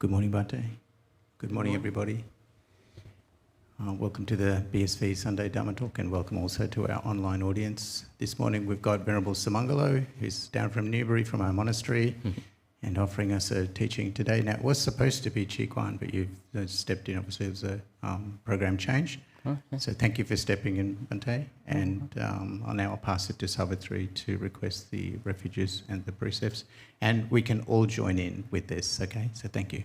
Good morning, Bhante. Good morning, everybody. Welcome to the BSV Sunday Dhamma Talk, and welcome also to our online audience. This morning we've got Venerable Sumangalo, who's down from Newbury, from our monastery, and offering us a teaching today. Now, it was supposed to be Chi-Kwan, but you've stepped in. Obviously, it was a program change. Okay. So thank you for stepping in, Bhante. And I'll now pass it to Savitri to request the refuges and the precepts. And we can all join in with this, okay? So thank you.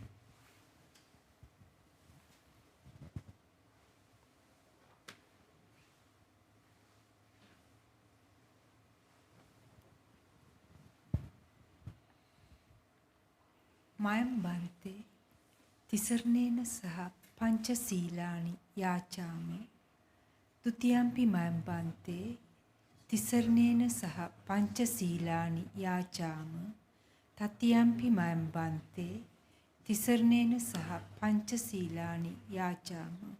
Mayam Bhante, Tisarnena Saha Pancha Silani Yachami. Dutiyampi Mayam Bhante, Tisarnena Saha Pancha Silani Yachama. Tatiyampi Mayam Bhante, Tisarnena Saha Pancha Silani Yachama.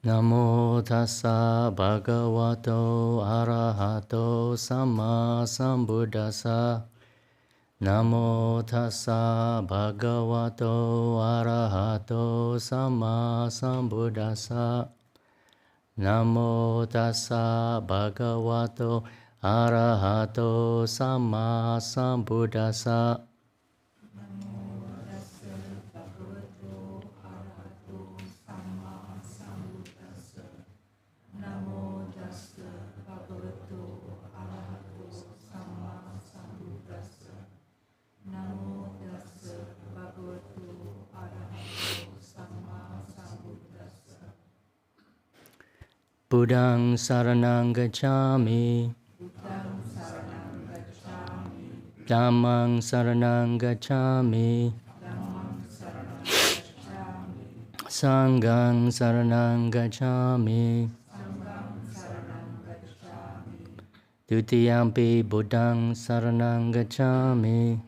Namo tassa bhagavato arahato samma sambuddhassa. Namo tassa bhagavato arahato samma sambuddhassa. Namo tassa bhagavato arahato samma sambuddhassa. Buddhang saranang gacchami. Dhammang saranang gacchami. Sanghang saranang gacchami. Dutiyampi Buddhang saranang gacchami.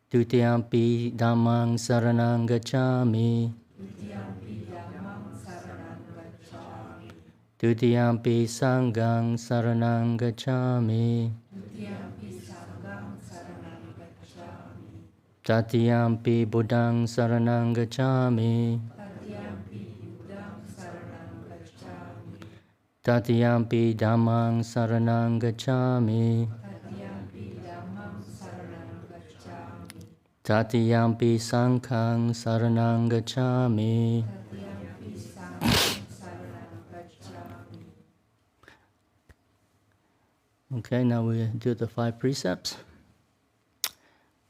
Dutiyampi Dhammang saranang gacchami. Dutiyampi Sanghang saranang gacchami. Tatiyampi Buddhang saranang gacchami. Tatiyampi Dhammang saranang gacchami. Tatiyampi Sanghang saranang gacchami. Okay, now we do the 5 precepts.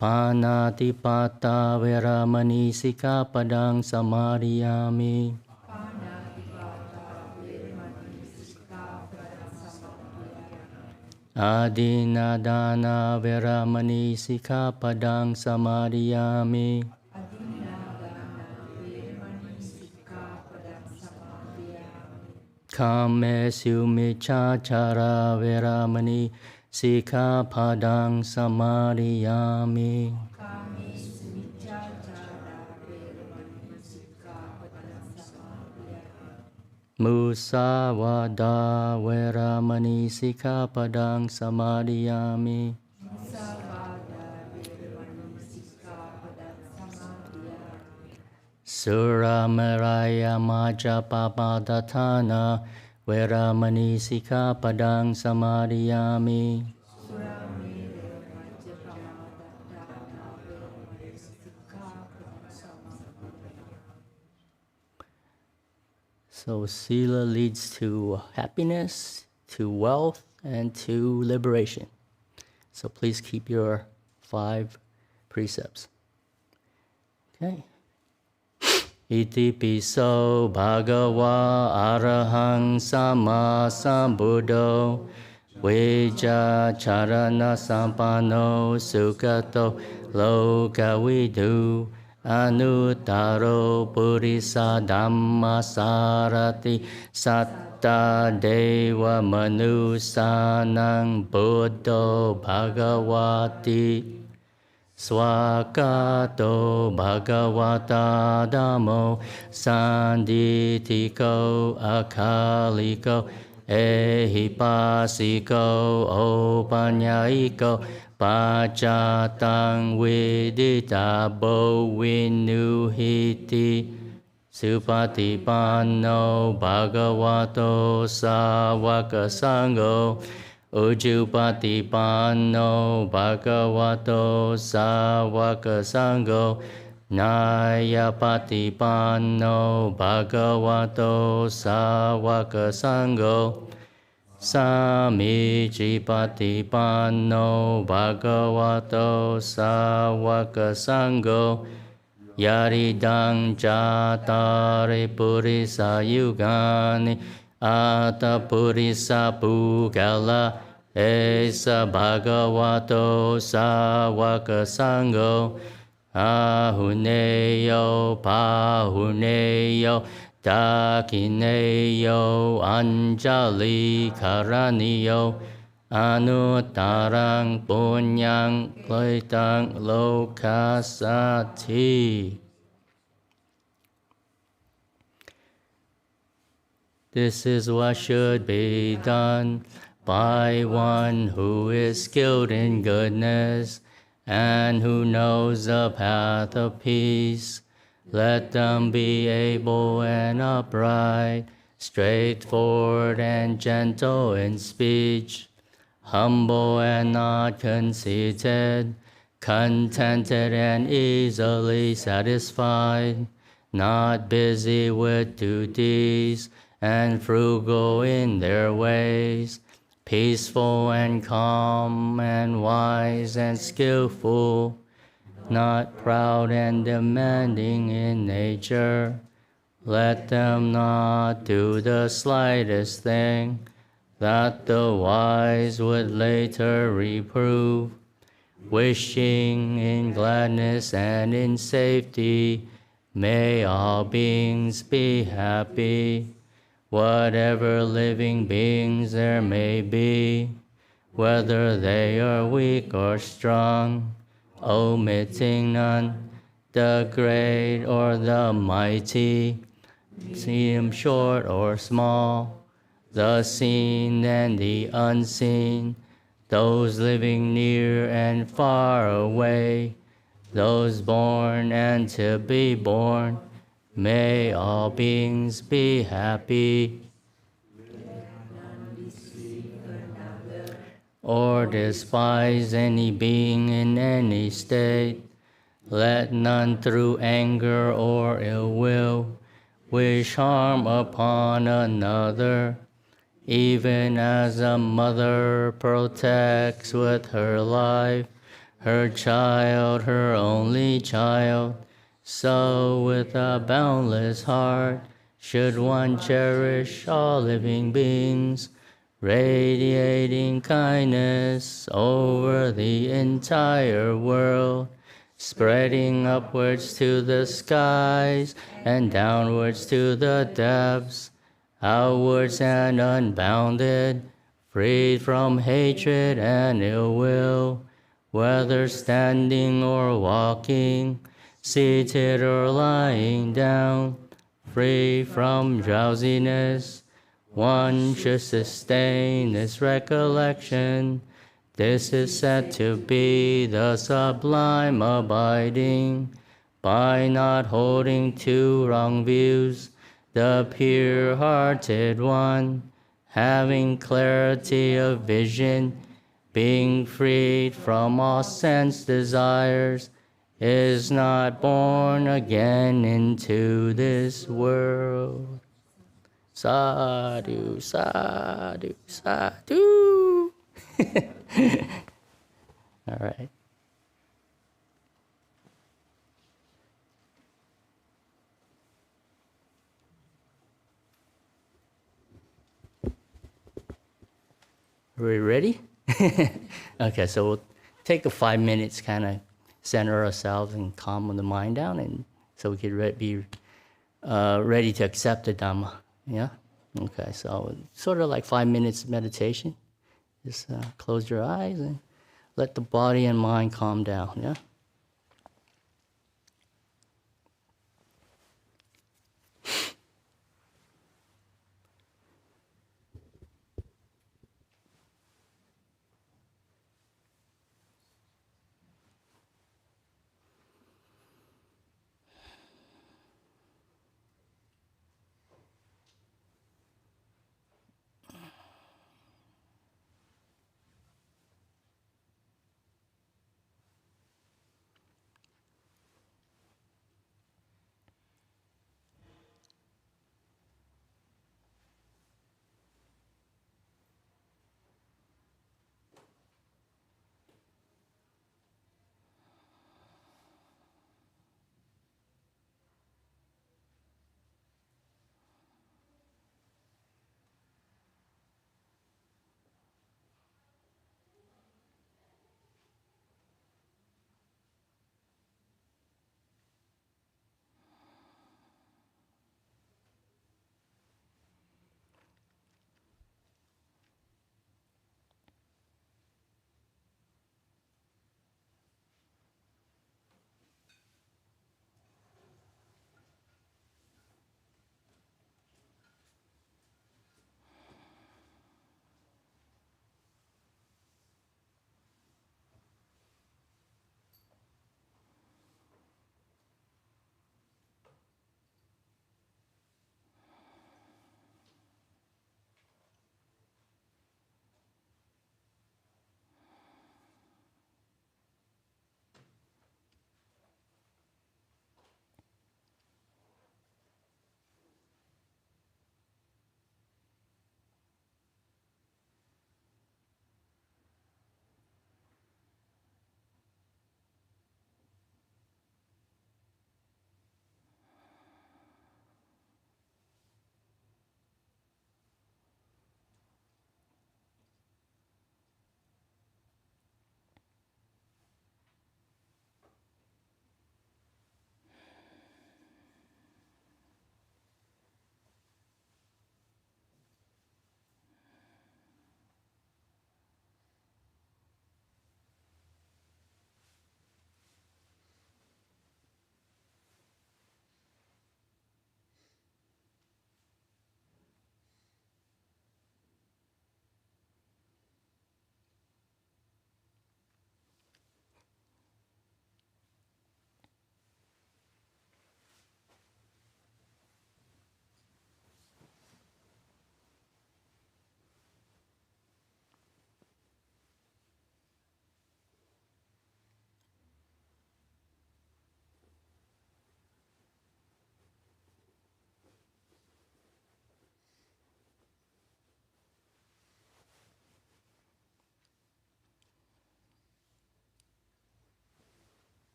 Panatipata veramani sikkhapadang samadhiyami. Adinadana veramani sikkhapadang samadhiyami. Kamesu miccācara veramani sikkhapadang samadhiyami. Musavada veramani sikkhapadang samadhiyami. Suramaraya majappapadatthana veramani sikkhapadang samadhiyami. So sila leads to happiness, to wealth, and to liberation. So please keep your 5 precepts. Okay. Iti piso bhagava arahang sama sambuddho veja charana sampano sukhato lokavidu anuttaro purisa dhamma sarati satta deva manusanang buddho bhagavati. Swakato bhagavata dhammo sanditiko akaliko ehipasiko opanyayiko pachatang viditabo vinuhiti supatipanno bhagavato sāvaka sangho ujupatipanno bhagavato sāvaka sangho Nayapatipanno bhagavato sāvaka sangho Samicipatipanno bhagavato sāvaka sangho Yaridang chatare purisa yugani Ata purisa pugala Esa bhagavato sāvaka sangho Ahuneyo, pahuneyo, dakineyo, anjali karaniyo, anuttarang punyang klaitang lokasati. This is what should be done by one who is skilled in goodness, and who knows the path of peace. Let them be able and upright, straightforward and gentle in speech, humble and not conceited, contented and easily satisfied, not busy with duties, and frugal in their ways, peaceful and calm and wise and skillful, not proud and demanding in nature. Let them not do the slightest thing that the wise would later reprove, wishing in gladness and in safety, may all beings be happy. Whatever living beings there may be, whether they are weak or strong, omitting none, the great or the mighty, seem short or small, the seen and the unseen, those living near and far away, those born and to be born, may all beings be happy. Or despise any being in any state. Let none through anger or ill will wish harm upon another, even as a mother protects with her life her child, her only child. So with a boundless heart should one cherish all living beings, radiating kindness over the entire world, spreading upwards to the skies and downwards to the depths, outwards and unbounded, freed from hatred and ill will, whether standing or walking, seated or lying down, free from drowsiness. One should sustain this recollection. This is said to be the sublime abiding, by not holding to wrong views, the pure-hearted one, having clarity of vision, being freed from all sense desires, is not born again into this world. Sadhu, sadhu, sadhu. All right. Are we ready? Okay, so we'll take a 5 minutes, kind of center ourselves and calm the mind down, and so we could be ready to accept the Dhamma. Yeah? Okay, so sort of like 5 minutes meditation. Just close your eyes and let the body and mind calm down. Yeah?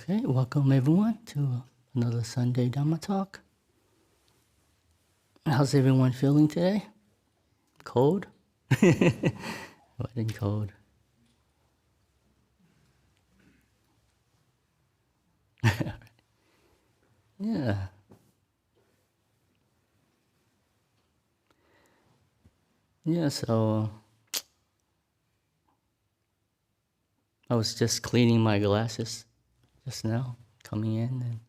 Okay, welcome everyone to another Sunday Dhamma talk. How's everyone feeling today? Cold? Wet and cold. Yeah. Yeah, so I was just cleaning my glasses just now, coming in, and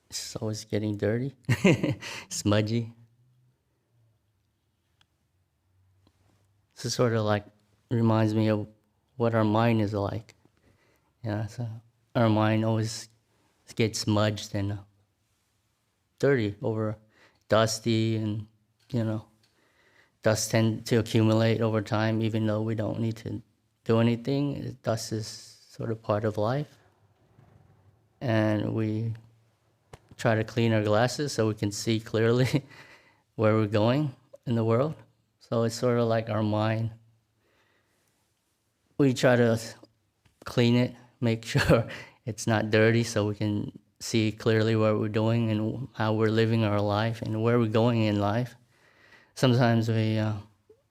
it's always getting dirty, smudgy. So sort of like reminds me of what our mind is like. Yeah, so our mind always gets smudged and dirty, over dusty, and dust tend to accumulate over time, even though we don't need to do anything. Dust is sort of part of life. And we try to clean our glasses so we can see clearly where we're going in the world. So it's sort of like our mind. We try to clean it, make sure it's not dirty so we can see clearly what we're doing and how we're living our life and where we're going in life. Sometimes we,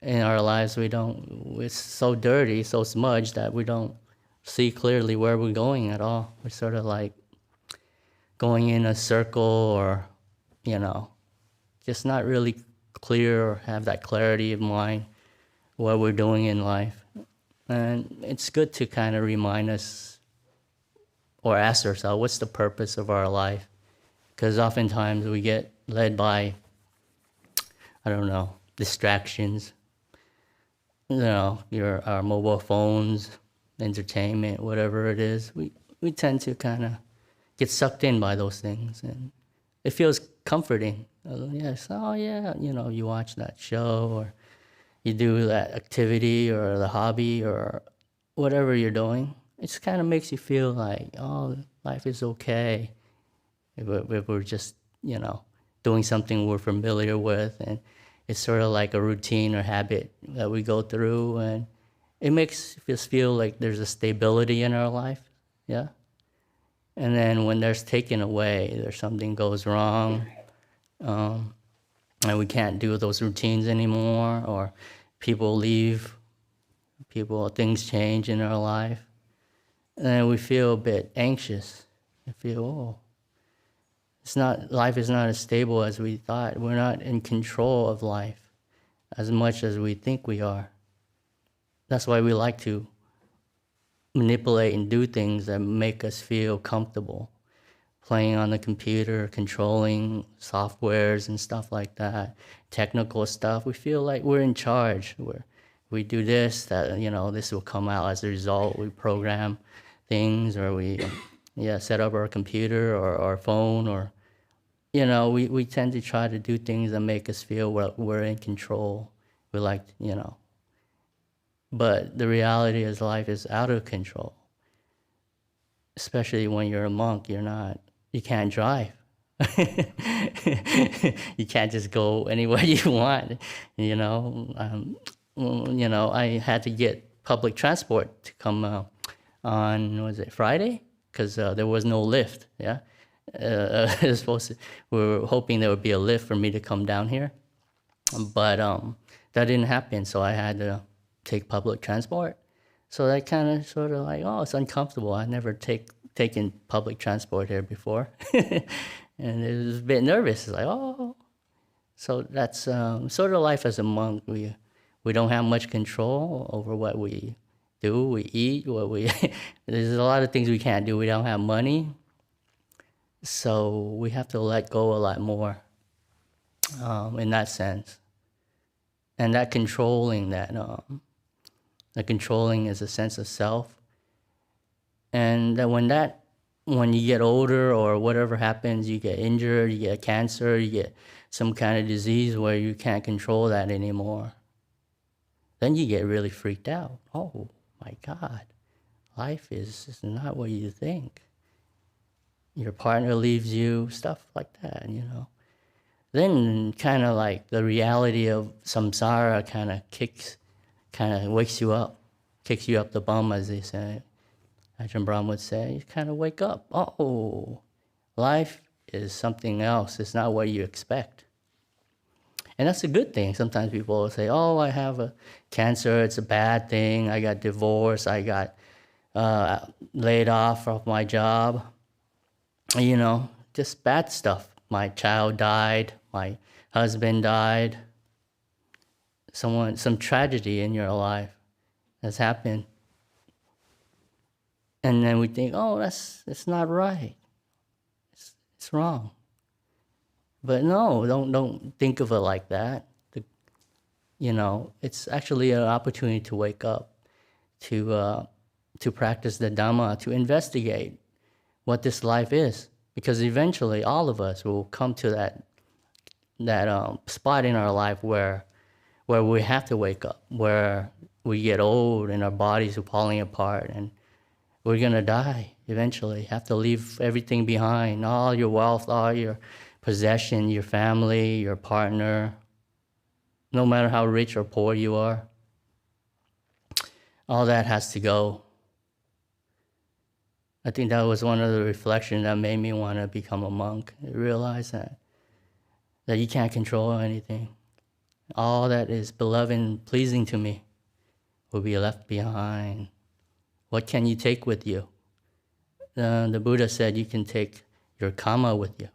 in our lives, it's so dirty, so smudged that we don't see clearly where we're going at all. We're sort of like going in a circle, or, just not really clear or have that clarity of mind what we're doing in life. And it's good to kind of remind us or ask ourselves, what's the purpose of our life? Because oftentimes we get led by, distractions, our mobile phones, entertainment, whatever it is. We tend to kind of get sucked in by those things, and it feels comforting. Yes, you watch that show, or you do that activity or the hobby or whatever you're doing. It just kind of makes you feel like, oh, life is okay if we're just, doing something we're familiar with, and it's sort of like a routine or habit that we go through, and it makes us feel like there's a stability in our life, yeah? And then when there's taken away, there's something goes wrong, and we can't do those routines anymore, or people leave, things change in our life, and then we feel a bit anxious. We feel, life is not as stable as we thought. We're not in control of life as much as we think we are. That's why we like to manipulate and do things that make us feel comfortable. Playing on the computer, controlling softwares and stuff like that, technical stuff. We feel like we're in charge. We do this, that, this will come out as a result. We program things, or we set up our computer or our phone, or, we tend to try to do things that make us feel we're in control. We like, But the reality is life is out of control. Especially when you're a monk, you can't drive. You can't just go anywhere you want, I had to get public transport to come on, Friday? Because there was no lift, yeah? We were hoping there would be a lift for me to come down here. But that didn't happen, so I had to take public transport. So that kind of sort of like, it's uncomfortable. I never taken public transport here before. And it was a bit nervous. It's like, So that's sort of life as a monk. We don't have much control over what we do, we eat, there's a lot of things we can't do. We don't have money. So we have to let go a lot more in that sense. And that controlling, the controlling is a sense of self. And that when you get older or whatever happens, you get injured, you get cancer, you get some kind of disease where you can't control that anymore, then you get really freaked out. Oh my God, life is not what you think. Your partner leaves you, stuff like that, Then kind of like the reality of samsara kind of wakes you up, kicks you up the bum, as they say. Ajahn Brahm would say, you kind of wake up. Oh, life is something else. It's not what you expect. And that's a good thing. Sometimes people will say, oh, I have a cancer, it's a bad thing. I got divorced, I got laid off of my job. You know, just bad stuff. My child died, my husband died. Some tragedy in your life has happened. And then we think, oh, it's not right. It's wrong. But no, don't think of it like that. You know, it's actually an opportunity to wake up, to practice the Dhamma, to investigate what this life is, because eventually all of us will come to that spot in our life where we have to wake up, where we get old and our bodies are falling apart, and we're gonna die eventually. Have to leave everything behind, all your wealth, all your possession, your family, your partner, no matter how rich or poor you are. All that has to go. I think that was one of the reflections that made me want to become a monk. I realized that you can't control anything. All that is beloved and pleasing to me will be left behind. What can you take with you? The Buddha said you can take your karma with you.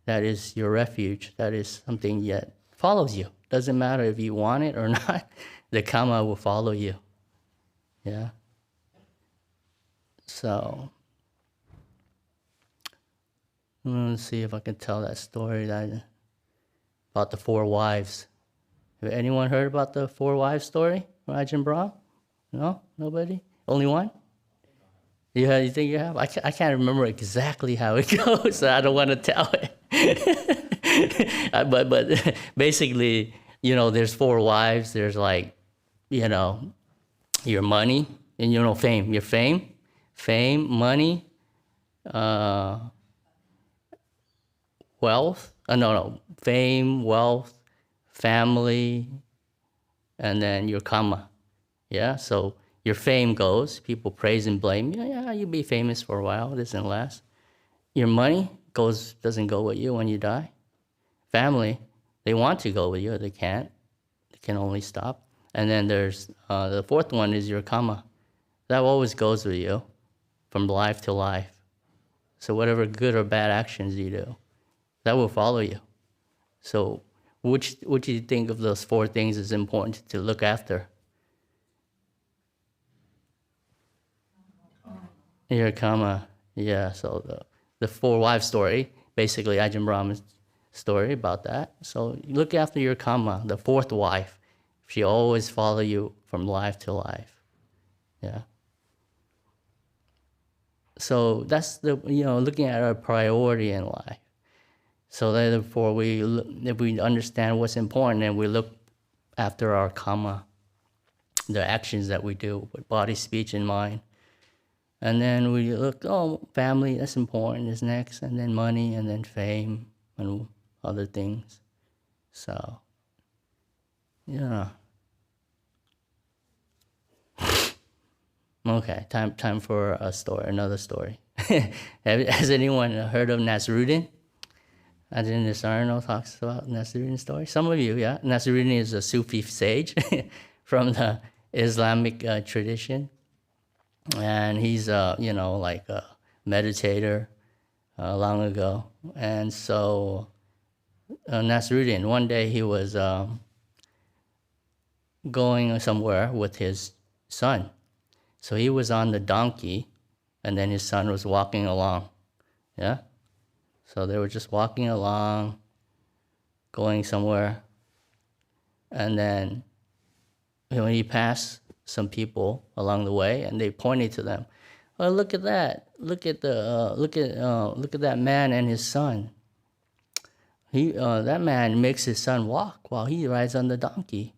That is your refuge. That is something that follows you. Doesn't matter if you want it or not, the karma will follow you. Yeah? So, let's see if I can tell that story about the 4 wives. Have anyone heard about the 4 wives story from Ajahn Brahm? No? Nobody? Only one? You think you have? I can't remember exactly how it goes, so I don't want to tell it. but basically, you know, there's 4 wives. There's like, you know, your money and, you know, fame. Your fame, money, wealth. Fame, wealth, family, and then your karma. Yeah, so your fame goes, people praise and blame you. Yeah, you'll be famous for a while, it doesn't last. Your money doesn't go with you when you die. Family, they want to go with you, they can't. They can only stop. And then there's the 4th one is your karma. That always goes with you from life to life. So whatever good or bad actions you do, that will follow you. So which do you think of those 4 things is important to look after? Your karma, yeah. So the 4 wives story, basically Ajahn Brahm's story about that. So you look after your karma, the 4th wife. She always follow you from life to life. Yeah. So that's looking at our priority in life. So therefore, if we understand what's important and we look after our karma, the actions that we do with body, speech, and mind. And then we look, family, that's important, is next, and then money, and then fame, and other things. So, yeah. Okay, time for another story. Has anyone heard of Nasruddin? Ajahn Nisarno talks about Nasruddin's story. Some of you, yeah. Nasruddin is a Sufi sage from the Islamic tradition. And he's, like a meditator long ago. And so Nasruddin, one day he was going somewhere with his son. So he was on the donkey, and then his son was walking along. Yeah? So they were just walking along, going somewhere. And then when he passed some people along the way, and they pointed to them. Oh, look at that! Look at that man and his son. That man makes his son walk while he rides on the donkey.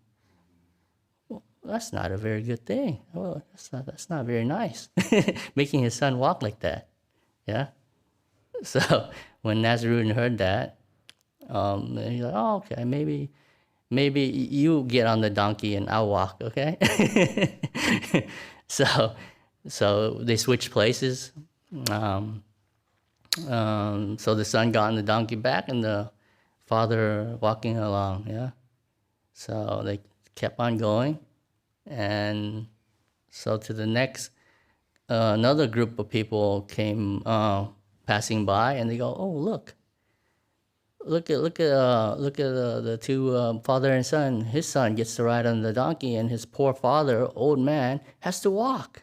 Well, that's not a very good thing. Well, that's not very nice. Making his son walk like that. Yeah. So when Nasruddin heard that, he's like, oh, okay, maybe you get on the donkey and I'll walk, okay? So So they switched places. So the son got on the donkey back and the father walking along, yeah. So they kept on going. And so to the next, another group of people came passing by, and they go, "Oh, look at the two father and son. His son gets to ride on the donkey, and his poor father, old man, has to walk."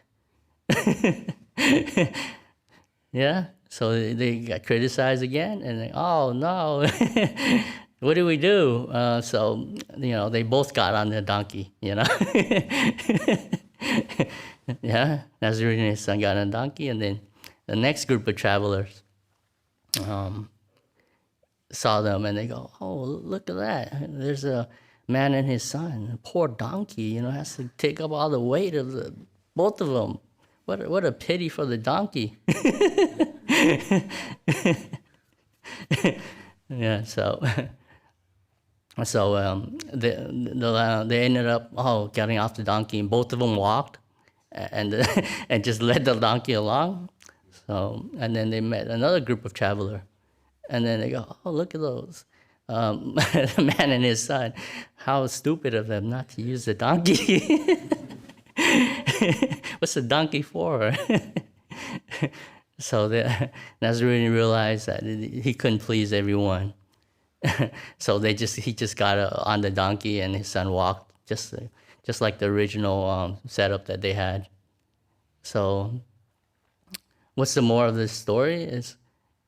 Yeah. So they got criticized again, and they, oh no, what do we do? So they both got on the donkey. Yeah, Nazarene and his son got on a donkey, and then the next group of travelers saw them, and they go, "Oh, look at that! There's a man and his son. A poor donkey, has to take up all the weight of both of them. What a pity for the donkey." Yeah. So they ended up getting off the donkey, and both of them walked, and and just led the donkey along. So and then they met another group of traveler. And then they go, "Oh, look at those. The man and his son. How stupid of them not to use the donkey." What's the donkey for? So the Nazarene realized that he couldn't please everyone. So he just got on the donkey, and his son walked, just like the original setup that they had. So what's the moral of this story is,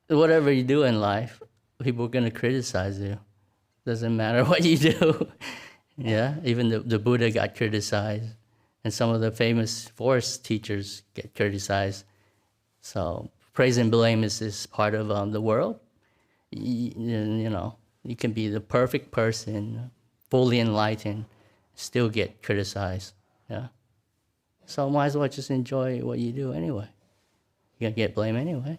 whatever you do in life, people are going to criticize you. Doesn't matter what you do. Yeah, even the Buddha got criticized, and some of the famous forest teachers get criticized. So praise and blame is part of the world. You can be the perfect person, fully enlightened, still get criticized. Yeah. So might as well just enjoy what you do anyway. You're going to get blamed anyway.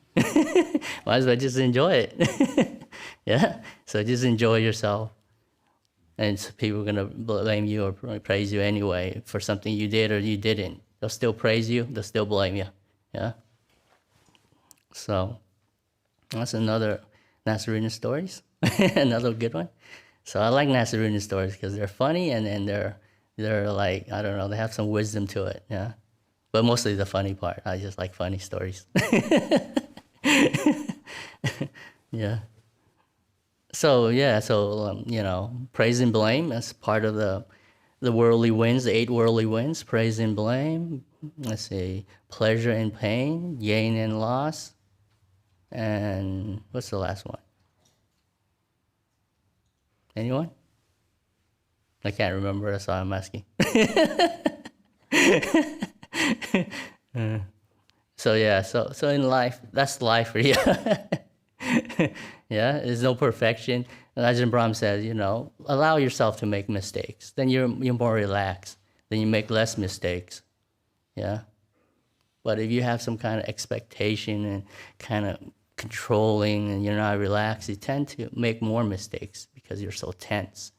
Might as well just enjoy it. Yeah? So just enjoy yourself. And so people are going to blame you or praise you anyway for something you did or you didn't. They'll still praise you. They'll still blame you. Yeah? So that's another Nazarene stories. Another good one. So I like Nazarene stories because they're funny, and then they're like, I don't know, they have some wisdom to it. Yeah? But mostly the funny part. I just like funny stories. Yeah. So praise and blame. That's part of the worldly winds, the 8 worldly winds. Praise and blame. Let's see, pleasure and pain, gain and loss, and what's the last one? Anyone? I can't remember. That's why I'm asking. So in life, that's life for you. Yeah, there's no perfection. Ajahn Brahm says, allow yourself to make mistakes. Then you're more relaxed. Then you make less mistakes. Yeah. But if you have some kind of expectation and kind of controlling, and you're not relaxed, you tend to make more mistakes because you're so tense.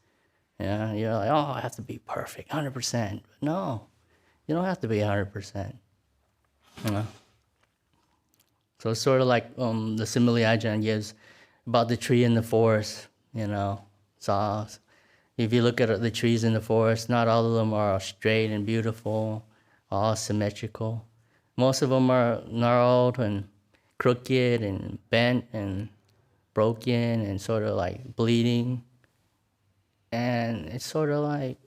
Yeah, you're like, oh, I have to be perfect, 100%. No, you don't have to be 100%. So it's sort of like the simile Ajahn gives about the tree in the forest. So if you look at the trees in the forest, not all of them are straight and beautiful, all symmetrical. Most of them are gnarled and crooked and bent and broken and sort of like bleeding. And it's sort of like,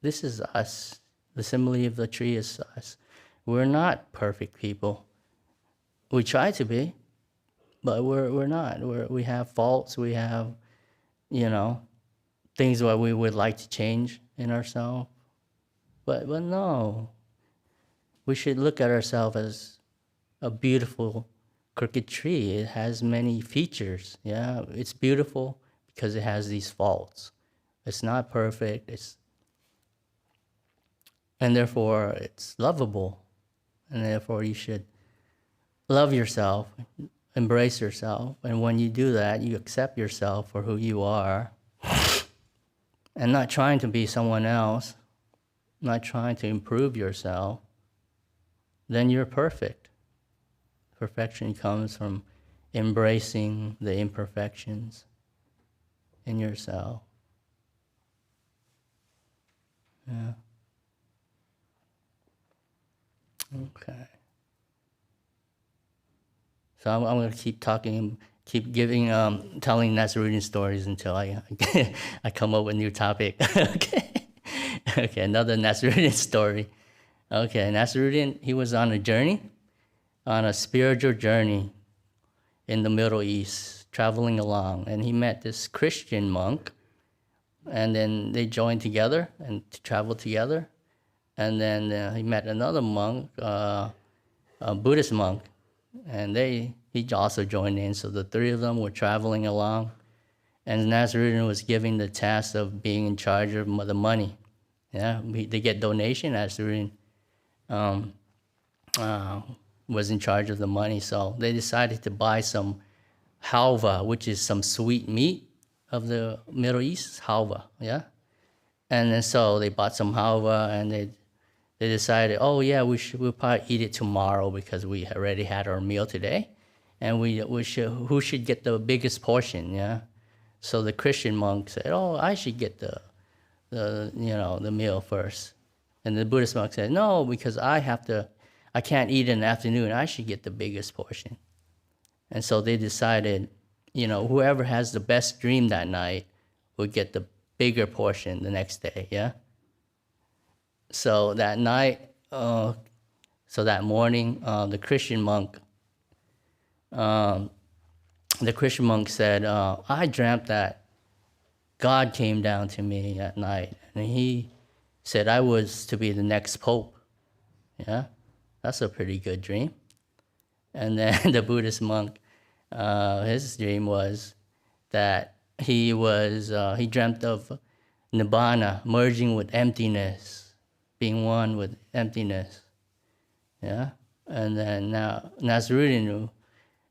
this is us. The simile of the tree is us. We're not perfect people. We try to be, but we're not. We have faults. We have, things that we would like to change in ourselves. But no, we should look at ourselves as a beautiful crooked tree. It has many features. Yeah, it's beautiful because it has these faults. It's not perfect. And therefore it's lovable, and therefore you should love yourself, embrace yourself, and when you do that, you accept yourself for who you are, and not trying to be someone else, not trying to improve yourself. then you're perfect. Perfection comes from embracing the imperfections in yourself. Yeah. Okay. So I'm going to keep talking, keep giving, telling Nasruddin stories until I I come up with a new topic. Okay. Okay, another Nasruddin story. Okay, Nasruddin, he was on a journey, on a spiritual journey in the Middle East, traveling along, and he met this Christian monk, and then they joined together and traveled together, and then he met another monk, a Buddhist monk, and he also joined in. So the three of them were traveling along, and Nasruddin was given the task of being in charge of the money. Yeah, they get donation. Nasruddin was in charge of the money, so they decided to buy some halva, which is some sweet meat of the Middle East, halva, yeah? And then so they bought some halva, and they decided, oh yeah, we'll probably eat it tomorrow because we already had our meal today, and who should get the biggest portion, yeah? So the Christian monk said, oh, I should get the meal first. And the Buddhist monk said, no, because I can't eat in the afternoon, I should get the biggest portion. And so they decided, whoever has the best dream that night would get the bigger portion the next day, yeah? So that night, so that morning, the Christian monk said, I dreamt that God came down to me at night, and he said I was to be the next pope. Yeah, that's a pretty good dream. And then the Buddhist monk, his dream was that he dreamt of nibbana, merging with emptiness, being one with emptiness. Yeah, and then now Nasruddin,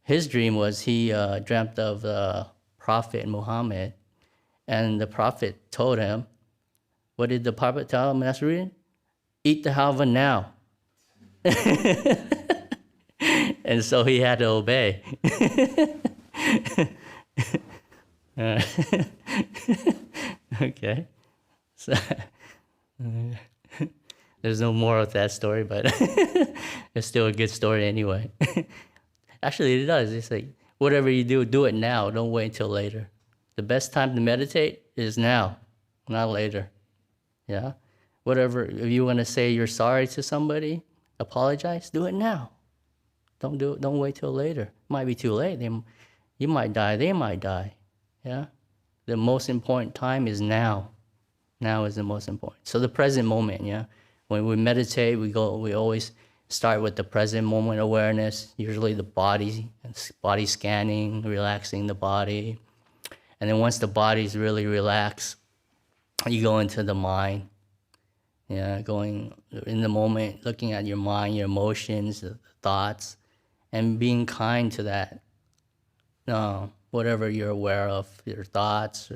his dream was he dreamt of the Prophet Muhammad, and the Prophet told him, what did the Prophet tell him, Nasruddin? Eat the halva now. And so he had to obey. Okay. So, there's no moral to that story, but it's still a good story anyway. Actually, it does. It's like, whatever you do it now. Don't wait until later. The best time to meditate is now, not later. Yeah? Whatever, if you want to say you're sorry to somebody, apologize, do it now. Don't wait till later. It might be too late. You might die, they might die. Yeah? The most important time is now. Now is the most important. So the present moment, yeah? When we meditate, we always start with the present moment awareness, usually the body scanning, relaxing the body. And then once the body's really relaxed, you go into the mind. Yeah, going in the moment, looking at your mind, your emotions, the thoughts, and being kind to that. Whatever you're aware of, your thoughts,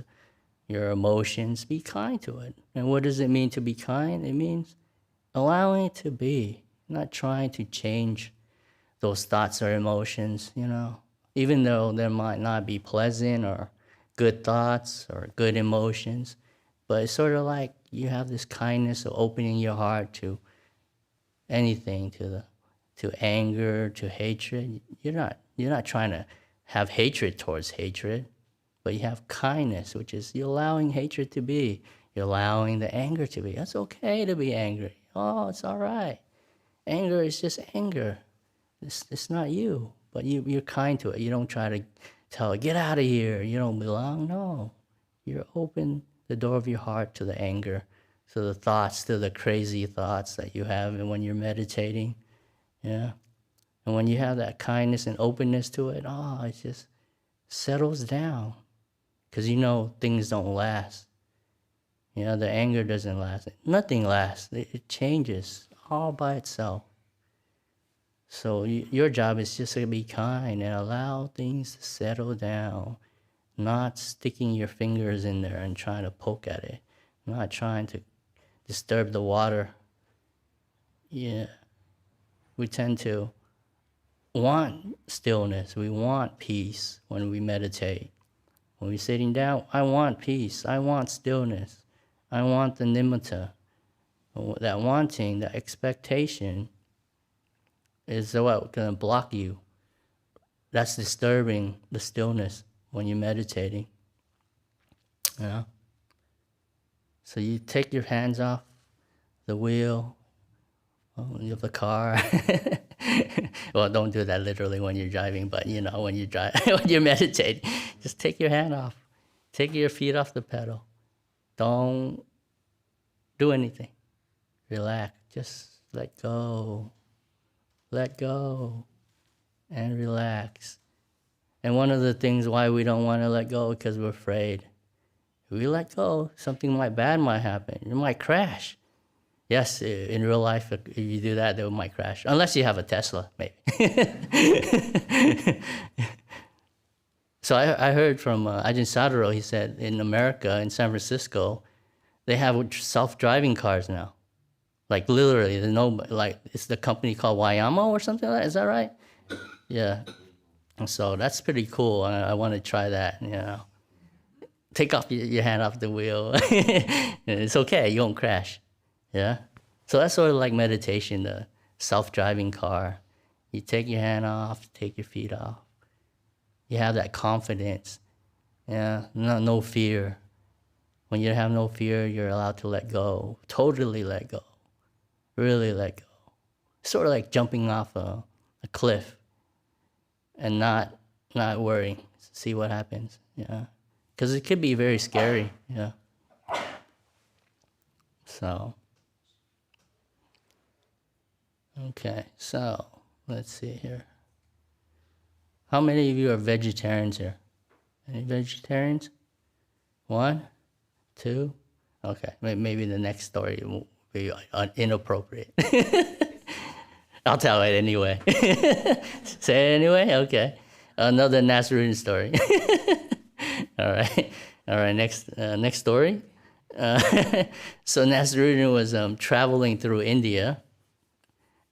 your emotions, be kind to it. And what does it mean to be kind? It means allowing it to be, not trying to change those thoughts or emotions, even though there might not be pleasant or good thoughts or good emotions, but it's sort of like you have this kindness of opening your heart to anything, to anger, to hatred. You're not trying to have hatred towards hatred, but you have kindness, which is you're allowing hatred to be. You're allowing the anger to be. It's okay to be angry. Oh, it's all right. Anger is just anger. It's not you, but you're kind to it. You don't try to tell it, get out of here, you don't belong. No, you're open the door of your heart to the anger, to the thoughts, to the crazy thoughts that you have when you're meditating. Yeah. And when you have that kindness and openness to it, it just settles down. Because things don't last. The anger doesn't last. Nothing lasts. It changes all by itself. So your job is just to be kind and allow things to settle down. Not sticking your fingers in there and trying to poke at it. Not trying to disturb the water. Yeah. we tend to want stillness. We want peace when we meditate. When we're sitting down, I want peace. I want stillness. I want the nimitta. That wanting, that expectation is what going to block you. That's disturbing the stillness when you're meditating. You know? So you take your hands off the wheel of the car. Well, don't do that literally when you're driving, but you know, when you drive, when you're meditating, just take your hand off. Take your feet off the pedal. Don't do anything. Relax. Just let go. Let go. And relax. And one of the things why we don't want to let go is because we're afraid. If we let go, something bad might happen. You might crash. Yes, in real life, if you do that, they might crash. Unless you have a Tesla, maybe. So I heard from Ajahn Sadaro, he said in America, in San Francisco, they have self-driving cars now. Like literally, it's the company called Wayamo or something like that. Is that right? Yeah. So that's pretty cool. I want to try that, you know. Take off your hand off the wheel. It's okay, you won't crash. Yeah? So that's sort of like meditation, the self-driving car. You take your hand off, take your feet off. You have that confidence. Yeah, no fear. When you have no fear, you're allowed to let go. Totally let go. Really let go. Sort of like jumping off a cliff and not worrying. See what happens. Yeah. Because it could be very scary. Yeah. So. Okay, so let's see here. How many of you are vegetarians here? Any vegetarians? 1, 2? Okay, maybe the next story will be inappropriate. I'll tell it anyway. Say it anyway? Okay. Another Nazarene story. All right. Next story. So Nazarene was traveling through India,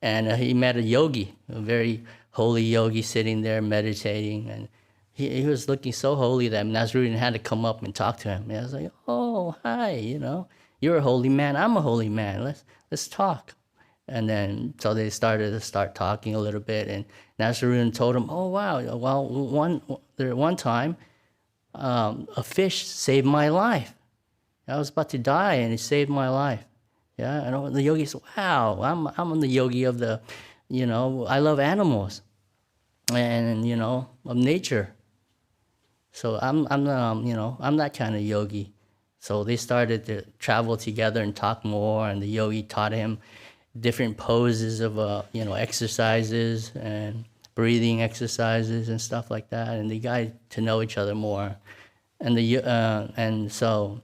and he met a yogi, a very holy yogi, sitting there meditating, and he was looking so holy that Nazarene had to come up and talk to him. And I was like, "Oh, hi, you know, you're a holy man. I'm a holy man. Let's talk." And then so they started talking a little bit, and Nazarene told him, "Oh wow, well one time, a fish saved my life. I was about to die, and it saved my life." Yeah, and the yogi said, "Wow, I'm the yogi of the, you know, I love animals, and you know, of nature. So I'm that kind of yogi." So they started to travel together and talk more, and the yogi taught him different poses of exercises and breathing exercises and stuff like that, and they got to know each other more, and so.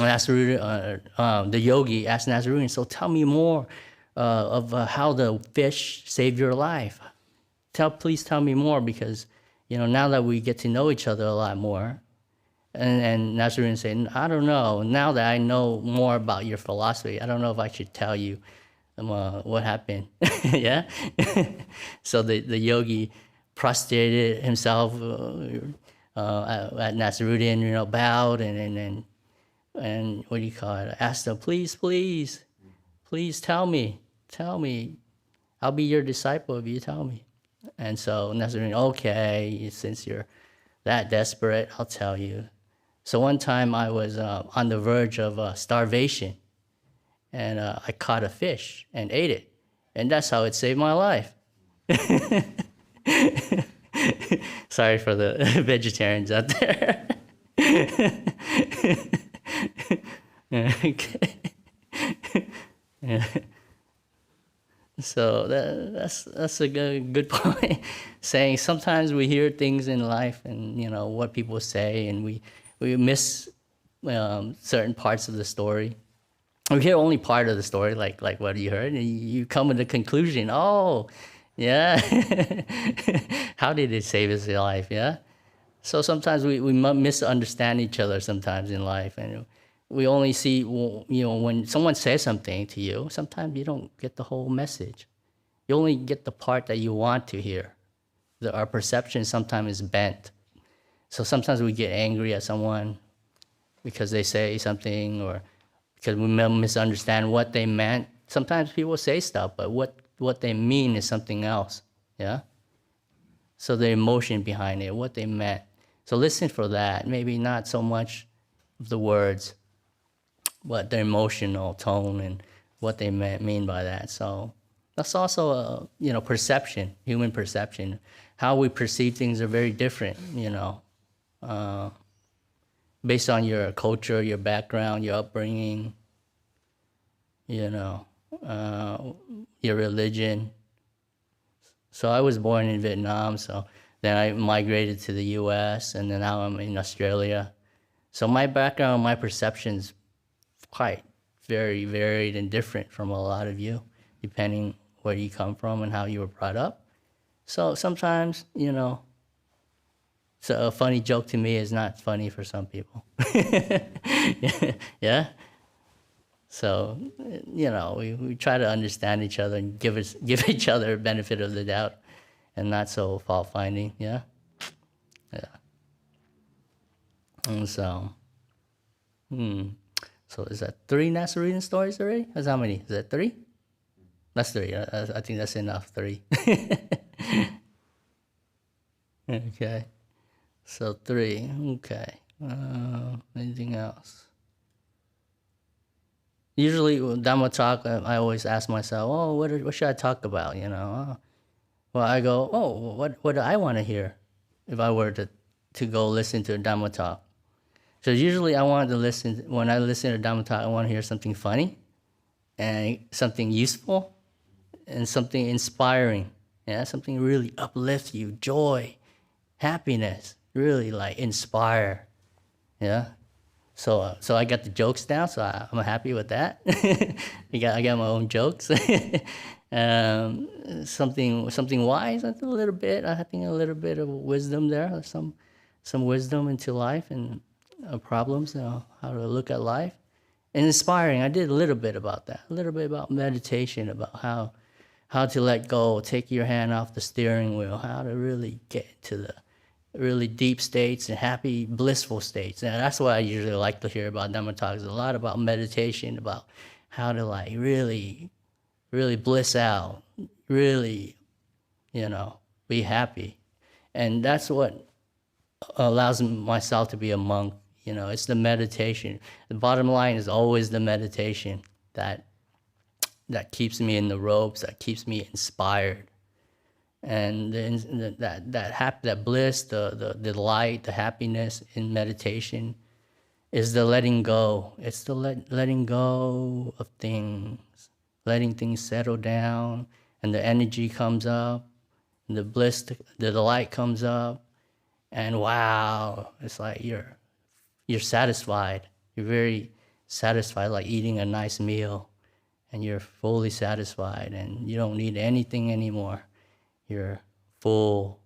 The yogi asked Nazarene, "So tell me more of how the fish saved your life. Please tell me more, because now that we get to know each other a lot more." And Nazarene said, "I don't know. Now that I know more about your philosophy, I don't know if I should tell you what happened." Yeah. So the yogi prostrated himself at Nazarene, bowed and what do you call it? Asked them, please tell me. I'll be your disciple if you tell me. And so Nazarene, okay, since you're that desperate, I'll tell you. So one time I was on the verge of starvation, and I caught a fish and ate it. And that's how it saved my life. Sorry for the vegetarians out there. Okay. Yeah. So that's a good point. Saying sometimes we hear things in life, and what people say, and we miss certain parts of the story. We hear only part of the story, like what you heard, and you come to the conclusion. Oh, yeah. How did it save his life? Yeah. So sometimes we misunderstand each other sometimes in life, and we only see, when someone says something to you, sometimes you don't get the whole message. You only get the part that you want to hear. Our perception sometimes is bent. So sometimes we get angry at someone because they say something, or because we misunderstand what they meant. Sometimes people say stuff, but what they mean is something else, yeah? So the emotion behind it, what they meant. So listen for that. Maybe not so much of the words, but the emotional tone and what they mean by that. So that's also a perception, human perception. How we perceive things are very different, based on your culture, your background, your upbringing, your religion. So I was born in Vietnam, so then I migrated to the US, and then now I'm in Australia. So my background, my perception's quite very varied and different from a lot of you, depending where you come from and how you were brought up. So sometimes, so a funny joke to me is not funny for some people. Yeah? So, we try to understand each other and give each other a benefit of the doubt and not so fault-finding, yeah? Yeah. And so, So is that 3 Nazarene stories already? That's how many? Is that 3? That's 3. I think that's enough, 3. Okay. So 3. Okay. Anything else? Usually, with Dhamma talk, I always ask myself, oh, what should I talk about, Well, I go, oh, what do I want to hear if I were to go listen to a Dhamma talk? So usually when I listen to Dhamma talk, I want to hear something funny and something useful and something inspiring. Yeah, something really uplift you, joy, happiness, really like inspire. Yeah. So I got the jokes down, so I'm happy with that. I got my own jokes. Something wise, a little bit. I think a little bit of wisdom there, some wisdom into life and problems, how to look at life, and inspiring. I did a little bit about that, a little bit about meditation, about how to let go, take your hand off the steering wheel, how to really get to the really deep states and happy, blissful states. And that's what I usually like to hear about Dhamma talks. A lot about meditation, about how to like really, really bliss out, really, be happy. And that's what allows myself to be a monk. It's the meditation. The bottom line is always the meditation that keeps me in the ropes, that keeps me inspired. And then that bliss, the delight, the happiness in meditation is the letting go. It's the letting go of things, letting things settle down, and the energy comes up, and the bliss, the delight comes up, and wow, it's like you're satisfied. You're very satisfied, like eating a nice meal, and you're fully satisfied, and you don't need anything anymore. You're full.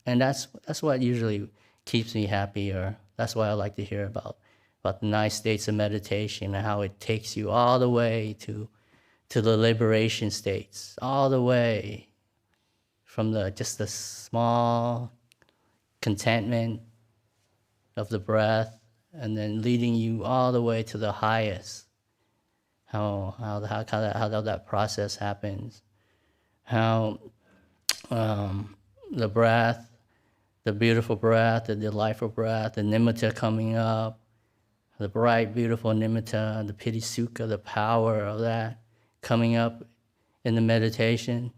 And that's what usually keeps me happy, or that's why I like to hear about the nice states of meditation and how it takes you all the way to the liberation states, all the way from just the small contentment of the breath, and then leading you all the way to the highest. How that process happens. How the breath, the beautiful breath, the delightful breath, the nimitta coming up, the bright, beautiful nimitta, the piti sukha, the power of that coming up in the meditation.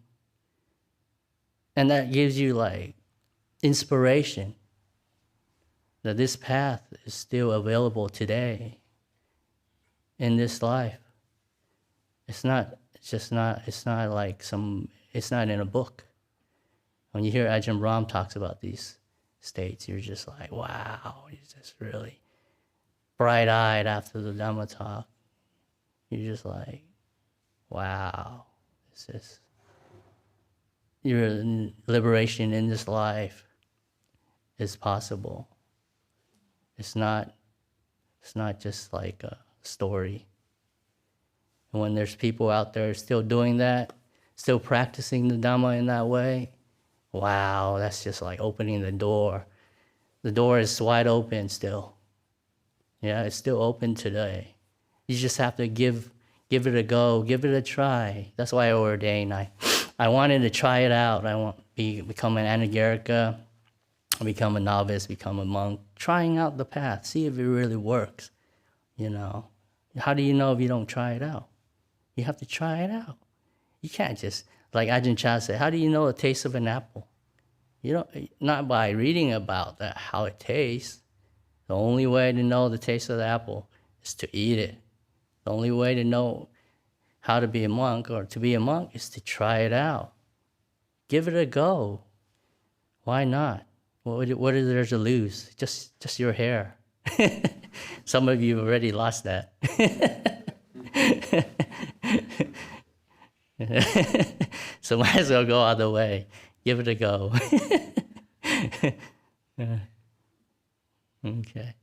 And that gives you like inspiration that this path is still available today in this life. It's not in a book. When you hear Ajahn Brahm talks about these states, you're just like, wow, he's just really bright-eyed after the Dhamma talk. You're just like, wow, your liberation in this life is possible. It's not just like a story. And when there's people out there still doing that, still practicing the Dhamma in that way, wow, that's just like opening the door. The door is wide open still. Yeah, it's still open today. You just have to give it a go, give it a try. That's why I ordained. I wanted to try it out. I want become an anagarika, become a novice, become a monk, trying out the path, see if it really works. You know, how do you know if you don't try it out? You have to try it out. You can't just, like Ajahn Chah said, how do you know the taste of an apple? You don't, not by reading about that, how it tastes. The only way to know the taste of the apple is to eat it. The only way to know how to be a monk or to be a monk is to try it out. Give it a go. Why not? What is there to lose? Just your hair. Some of you already lost that. So might as well go all the way. Give it a go. Okay.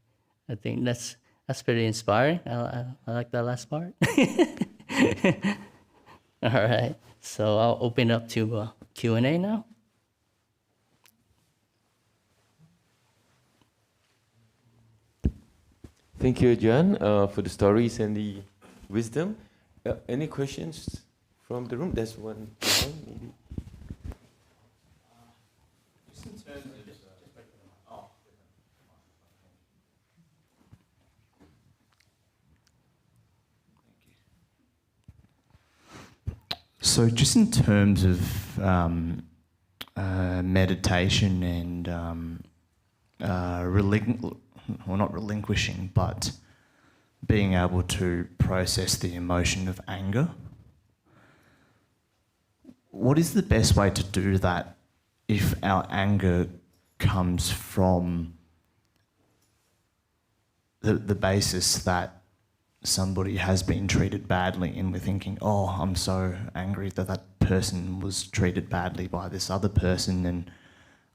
I think that's pretty inspiring. I like that last part. All right. So I'll open up to Q&A now. Thank you, Ajahn, for the stories and the wisdom. Any questions from the room? There's one behind, maybe. So just in terms of meditation and not relinquishing, but being able to process the emotion of anger, what is the best way to do that if our anger comes from the basis that somebody has been treated badly and we're thinking, oh, I'm so angry that that person was treated badly by this other person, and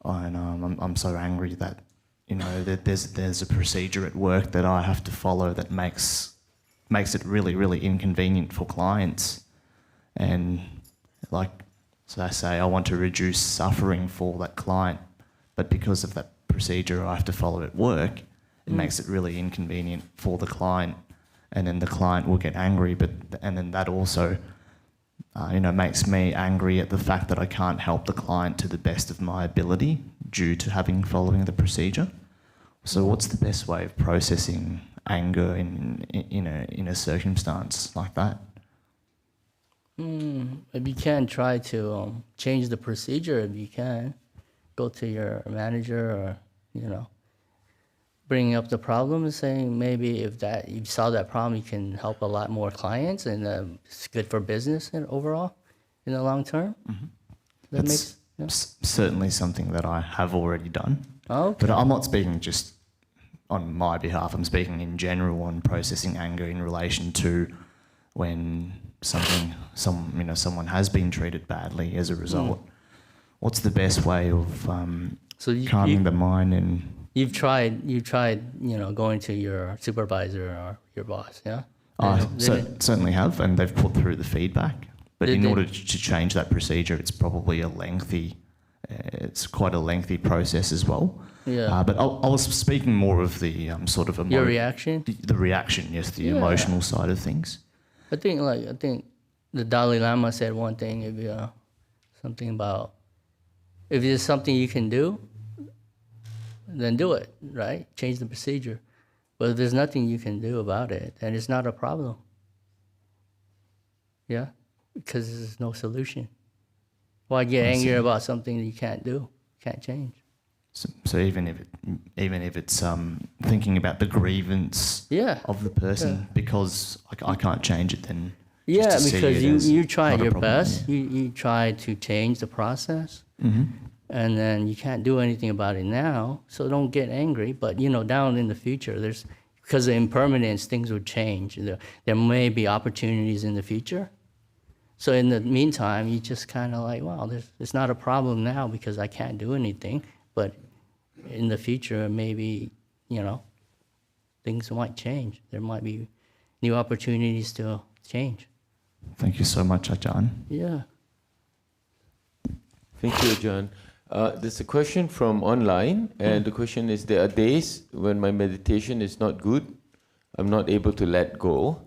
I'm so angry that, you know, that there's a procedure at work that I have to follow that makes it really, really inconvenient for clients. And like, so I say I want to reduce suffering for that client, but because of that procedure I have to follow at work, it makes it really inconvenient for the client, and then the client will get angry, and then that also makes me angry at the fact that I can't help the client to the best of my ability due to following the procedure. So what's the best way of processing anger in a circumstance like that? If you can, try to change the procedure. If you can, go to your manager, or bringing up the problem and saying maybe if that you solve that problem, you can help a lot more clients, and it's good for business and overall in the long term. Mm-hmm. That That's makes certainly something that I have already done. Okay. But I'm not speaking just on my behalf. I'm speaking in general on processing anger in relation to when someone has been treated badly as a result. What's the best way of calming the mind? And You've tried, going to your supervisor or your boss, yeah? I certainly have, and they've put through the feedback. But in order to change that procedure, it's probably it's quite a lengthy process as well. Yeah. But I was speaking more of the sort of Your reaction? The reaction, yes, the emotional side of things. I think the Dalai Lama said one thing, if there's something you can do, then do it, right? Change the procedure. But if there's nothing you can do about it, then it's not a problem. Yeah? Because there's no solution. Why get angry about something that you can't do, can't change? So even if it's thinking about the grievance of the person, because I can't change it, then because you tried your best, you tried to change the process, and then you can't do anything about it now. So don't get angry. But down in the future, because of impermanence, things would change. There may be opportunities in the future. So in the meantime, you just kind of like, wow, it's not a problem now because I can't do anything. But in the future, maybe, things might change. There might be new opportunities to change. Thank you so much, Ajahn. Yeah. Thank you, Ajahn. There's a question from online, and the question is, there are days when my meditation is not good. I'm not able to let go.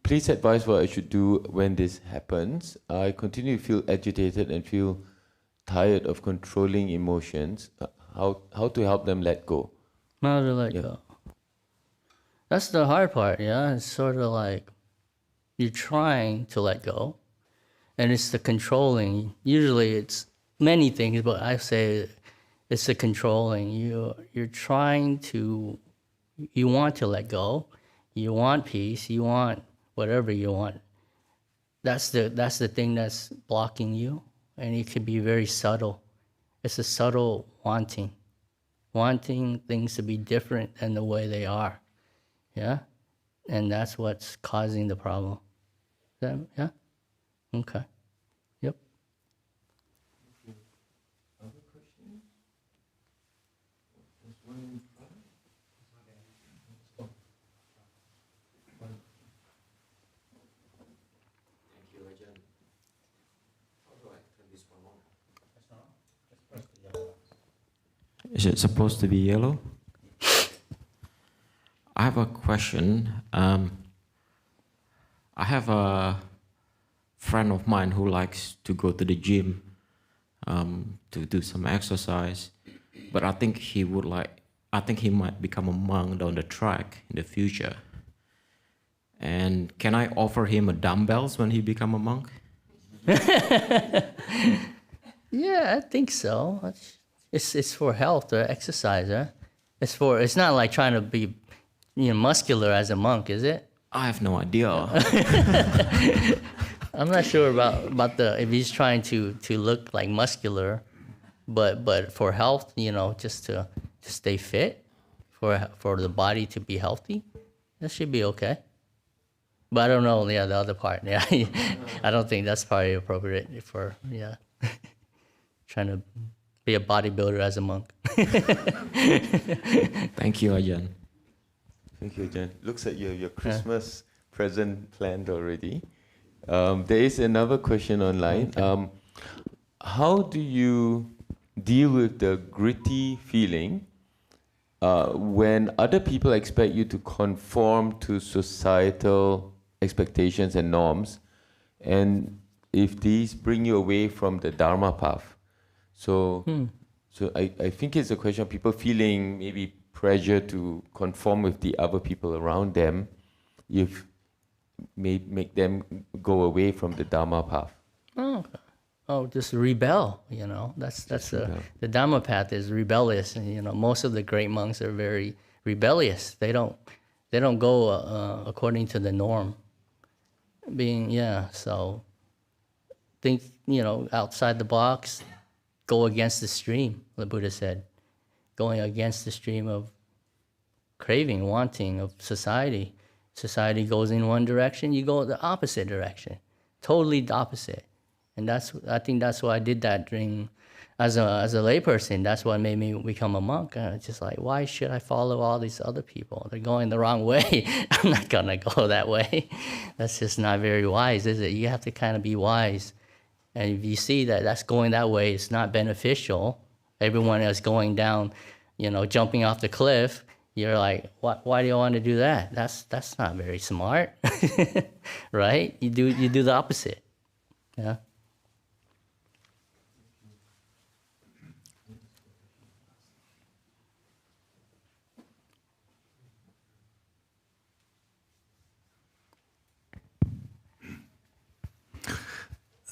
Please advise what I should do when this happens. I continue to feel agitated and feel tired of controlling emotions. How to help them let go? How to let go. That's the hard part, yeah? It's sort of like you're trying to let go, and it's the controlling. Usually it's many things, but I say it's the controlling. You're trying to, you want to let go, you want peace, you want whatever you want. That's the thing that's blocking you, and it can be very subtle. It's a subtle wanting things to be different than the way they are, yeah? And that's what's causing the problem. Yeah? Okay. Yep. Other questions? There's one in front. Thank you, Ajahn. How do I turn this one on? Is it supposed to be yellow? I have a question. I have a friend of mine who likes to go to the gym to do some exercise, but I think he might become a monk down the track in the future. And can I offer him a dumbbells when he become a monk? Yeah, I think so. It's for health or exercise, huh? It's not like trying to be, muscular as a monk, is it? I have no idea. I'm not sure about if he's trying to look like muscular, but for health, just to stay fit, for the body to be healthy, that should be okay. But I don't know, the other part. Yeah, I don't think that's probably appropriate for trying to be a bodybuilder as a monk. Thank you, Ajahn. Thank you, Ajahn. Looks like you have your Christmas present planned already. There is another question online. Okay. How do you deal with the gritty feeling when other people expect you to conform to societal expectations and norms, and if these bring you away from the Dharma path? So I think it's a question of people feeling maybe pressure to conform with the other people around them, if make them go away from the Dharma path. Just rebel. That's the Dhamma path is rebellious, and most of the great monks are very rebellious. They don't go according to the norm. So think outside the box, go against the stream. The Buddha said, going against the stream of craving, wanting of society. Society goes in one direction, you go the opposite direction, totally the opposite. And I think that's why I did that as a layperson. That's what made me become a monk. It's just like, why should I follow all these other people? They're going the wrong way. I'm not gonna go that way. That's just not very wise, is it? You have to kind of be wise. And if you see that that's going that way, it's not beneficial. Everyone is going down, jumping off the cliff. You're like, why do you want to do that? That's not very smart, right? You do the opposite, yeah.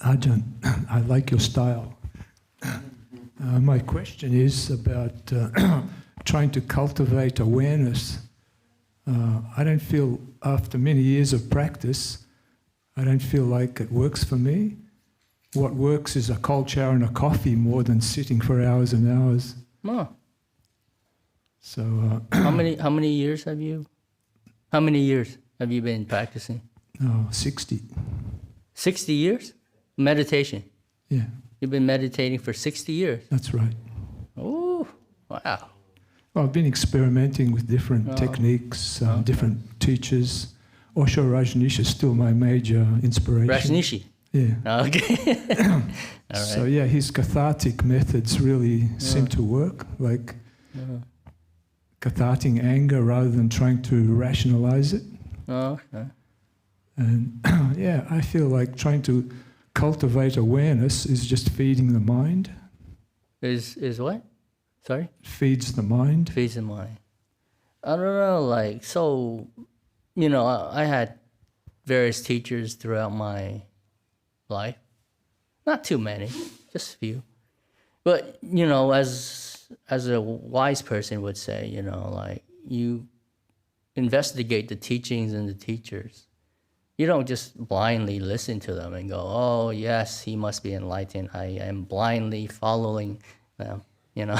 Ajahn, I like your style. My question is about trying to cultivate awareness. I don't feel, after many years of practice, I don't feel like it works for me. What works is a cold shower and a coffee more than sitting for hours and hours. Oh. So How many years have you been practicing? 60. 60 years? Meditation. Yeah, You've been meditating for 60 years. that's right. Oh, wow. Well, I've been experimenting with different techniques, different teachers. Osho Rajneesh is still my major inspiration. Rajneesh. Yeah. Okay. All right. So yeah, his cathartic methods really seem to work, like cathartic anger rather than trying to rationalize it. Okay. And yeah, I feel like trying to cultivate awareness is just feeding the mind. Is what? Sorry? Feeds the mind. Feeds the mind. I don't know, like, so, you know, I had various teachers throughout my life. Not too many, just a few. But, you know, as a wise person would say, you know, like, you investigate the teachings and the teachers. You don't just blindly listen to them and go, oh, yes, he must be enlightened. I am blindly following them, you know.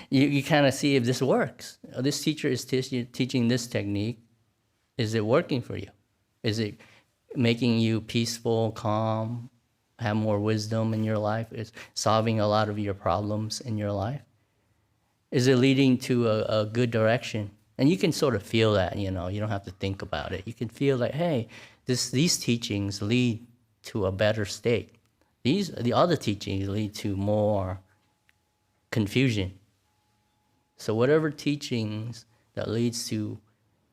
You kind of see if this works. This teacher is teaching this technique. Is it working for you? Is it making you peaceful, calm, have more wisdom in your life? Is solving a lot of your problems in your life? Is it leading to a good direction? And you can sort of feel that, you know, you don't have to think about it. You can feel like, hey, these teachings lead to a better state. The other teachings lead to more confusion. So whatever teachings that leads to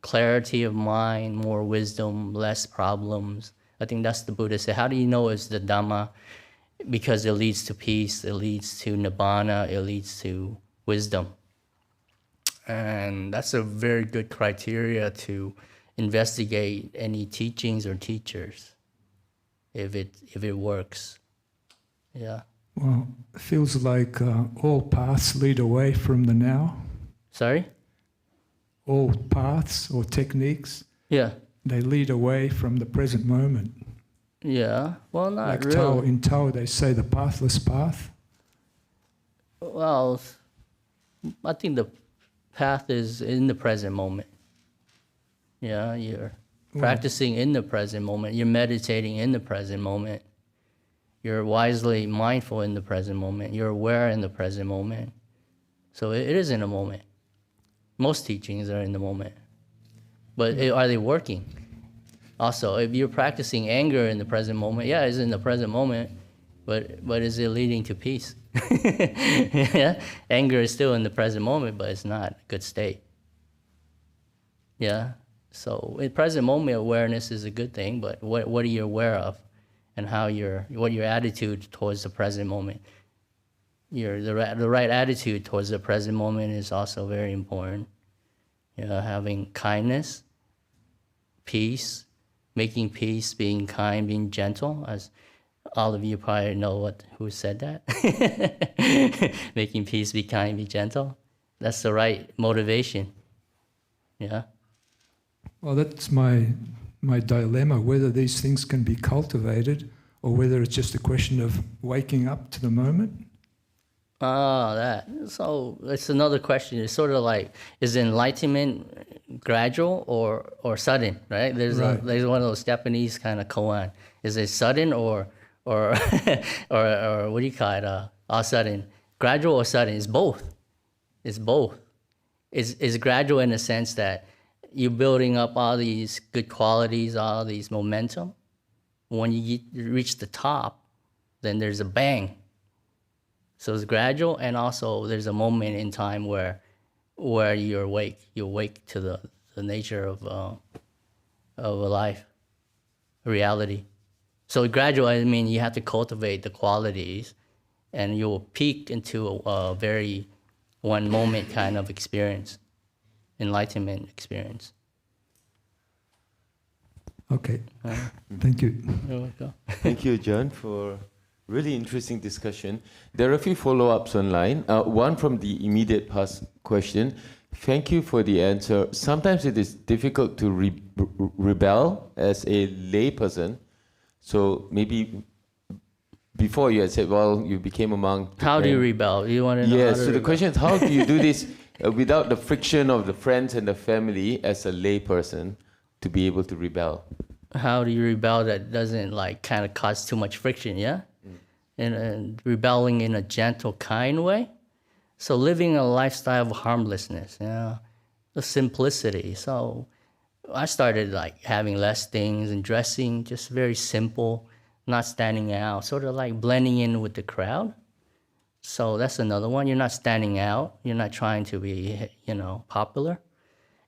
clarity of mind, more wisdom, less problems, I think that's the Buddha said. How do you know it's the Dhamma? Because it leads to peace, it leads to nibbana, it leads to wisdom. And that's a very good criteria to investigate any teachings or teachers, if it works. Yeah. Well, it feels like all paths lead away from the now. Sorry? All paths or techniques, Yeah. they lead away from the present moment. Yeah. Well, not Like really. in Tao, they say the pathless path. Well, I think the path is in the present moment. Yeah, you're practicing in the present moment. You're meditating in the present moment. You're wisely mindful in the present moment. You're aware in the present moment. So it is in a moment. Most teachings are in the moment. But are they working? Also, if you're practicing anger in the present moment, yeah, it's in the present moment, but is it leading to peace? Yeah? Anger is still in the present moment, but it's not a good state. Yeah? So in present moment awareness is a good thing, but what are you aware of? And what your attitude towards the present moment. The right attitude towards the present moment is also very important. You know, having kindness, peace, making peace, being kind, being gentle, as all of you probably know who said that. Making peace, be kind, be gentle. That's the right motivation. Yeah. Well, that's my dilemma, whether these things can be cultivated or whether it's just a question of waking up to the moment. That. So it's another question. It's sort of like, is enlightenment gradual or sudden, right? There's one of those Japanese kind of koan. Is it sudden or or what do you call it? All sudden, gradual or sudden? It's both. It's both. It's gradual in the sense that you're building up all these good qualities, all these momentum. When you reach the top, then there's a bang. So it's gradual, and also there's a moment in time where you're awake. You awake to the nature of a life, a reality. So gradual, I mean, you have to cultivate the qualities, and you will peak into a very one moment kind of experience, enlightenment experience. Okay. Thank you. You're welcome. Thank you, John, for really interesting discussion. There are a few follow-ups online. One from the immediate past question. Thank you for the answer. Sometimes it is difficult to rebel as a layperson. So maybe before you had said, well, you became a monk. How do you rebel? You want to know? Yes, how to so the rebel? question is, how do you do this without the friction of the friends and the family as a layperson to be able to rebel? How do you rebel that doesn't like kind of cause too much friction, yeah? And rebelling in a gentle, kind way. So living a lifestyle of harmlessness, you know, the simplicity. So I started like having less things and dressing just very simple, not standing out, sort of like blending in with the crowd. So that's another one. You're not standing out. You're not trying to be, popular.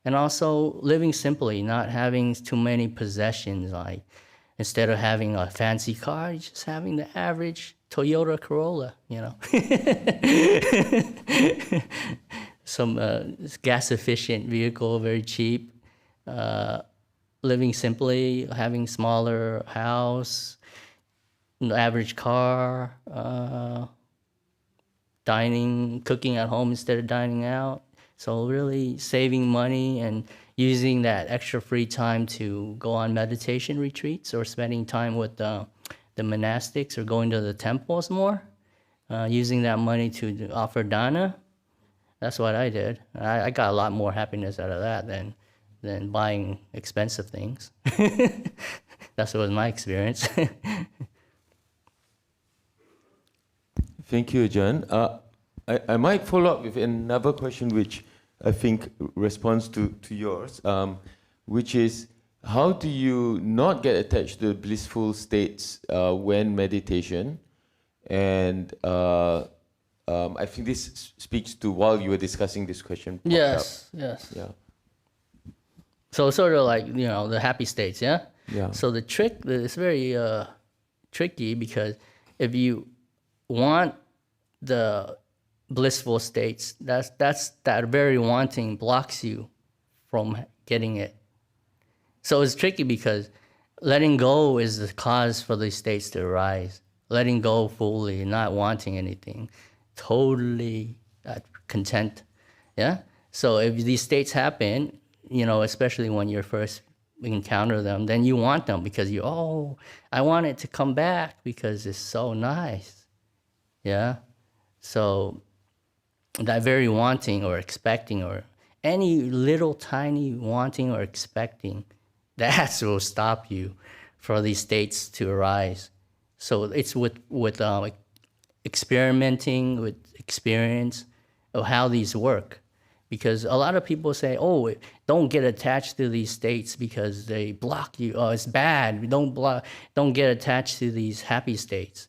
And also living simply, not having too many possessions. Like instead of having a fancy car, you're just having the average Toyota Corolla, Some gas-efficient vehicle, very cheap. Living simply, having smaller house, average car, cooking at home instead of dining out. So really saving money and using that extra free time to go on meditation retreats or spending time with the monastics or going to the temples more. Using that money to offer dana. That's what I did. I got a lot more happiness out of that than buying expensive things. That was my experience. Thank you, Ajahn. I might follow up with another question which I think responds to yours, which is, how do you not get attached to blissful states when meditation? And I think this speaks to while you were discussing this question. Yes. Yeah. So sort of like, the happy states, yeah? Yeah. So the trick is very tricky, because if you want the blissful states, that very wanting blocks you from getting it. So it's tricky because letting go is the cause for these states to arise. Letting go fully, not wanting anything, totally content. Yeah. So if these states happen, especially when you first encounter them, then you want them because I want it to come back because it's so nice. Yeah. So that very wanting or expecting, or any little tiny wanting or expecting, that will stop you for these states to arise. So it's with experimenting with experience of how these work. Because a lot of people say, don't get attached to these states because they block you. Oh, it's bad. Don't get attached to these happy states.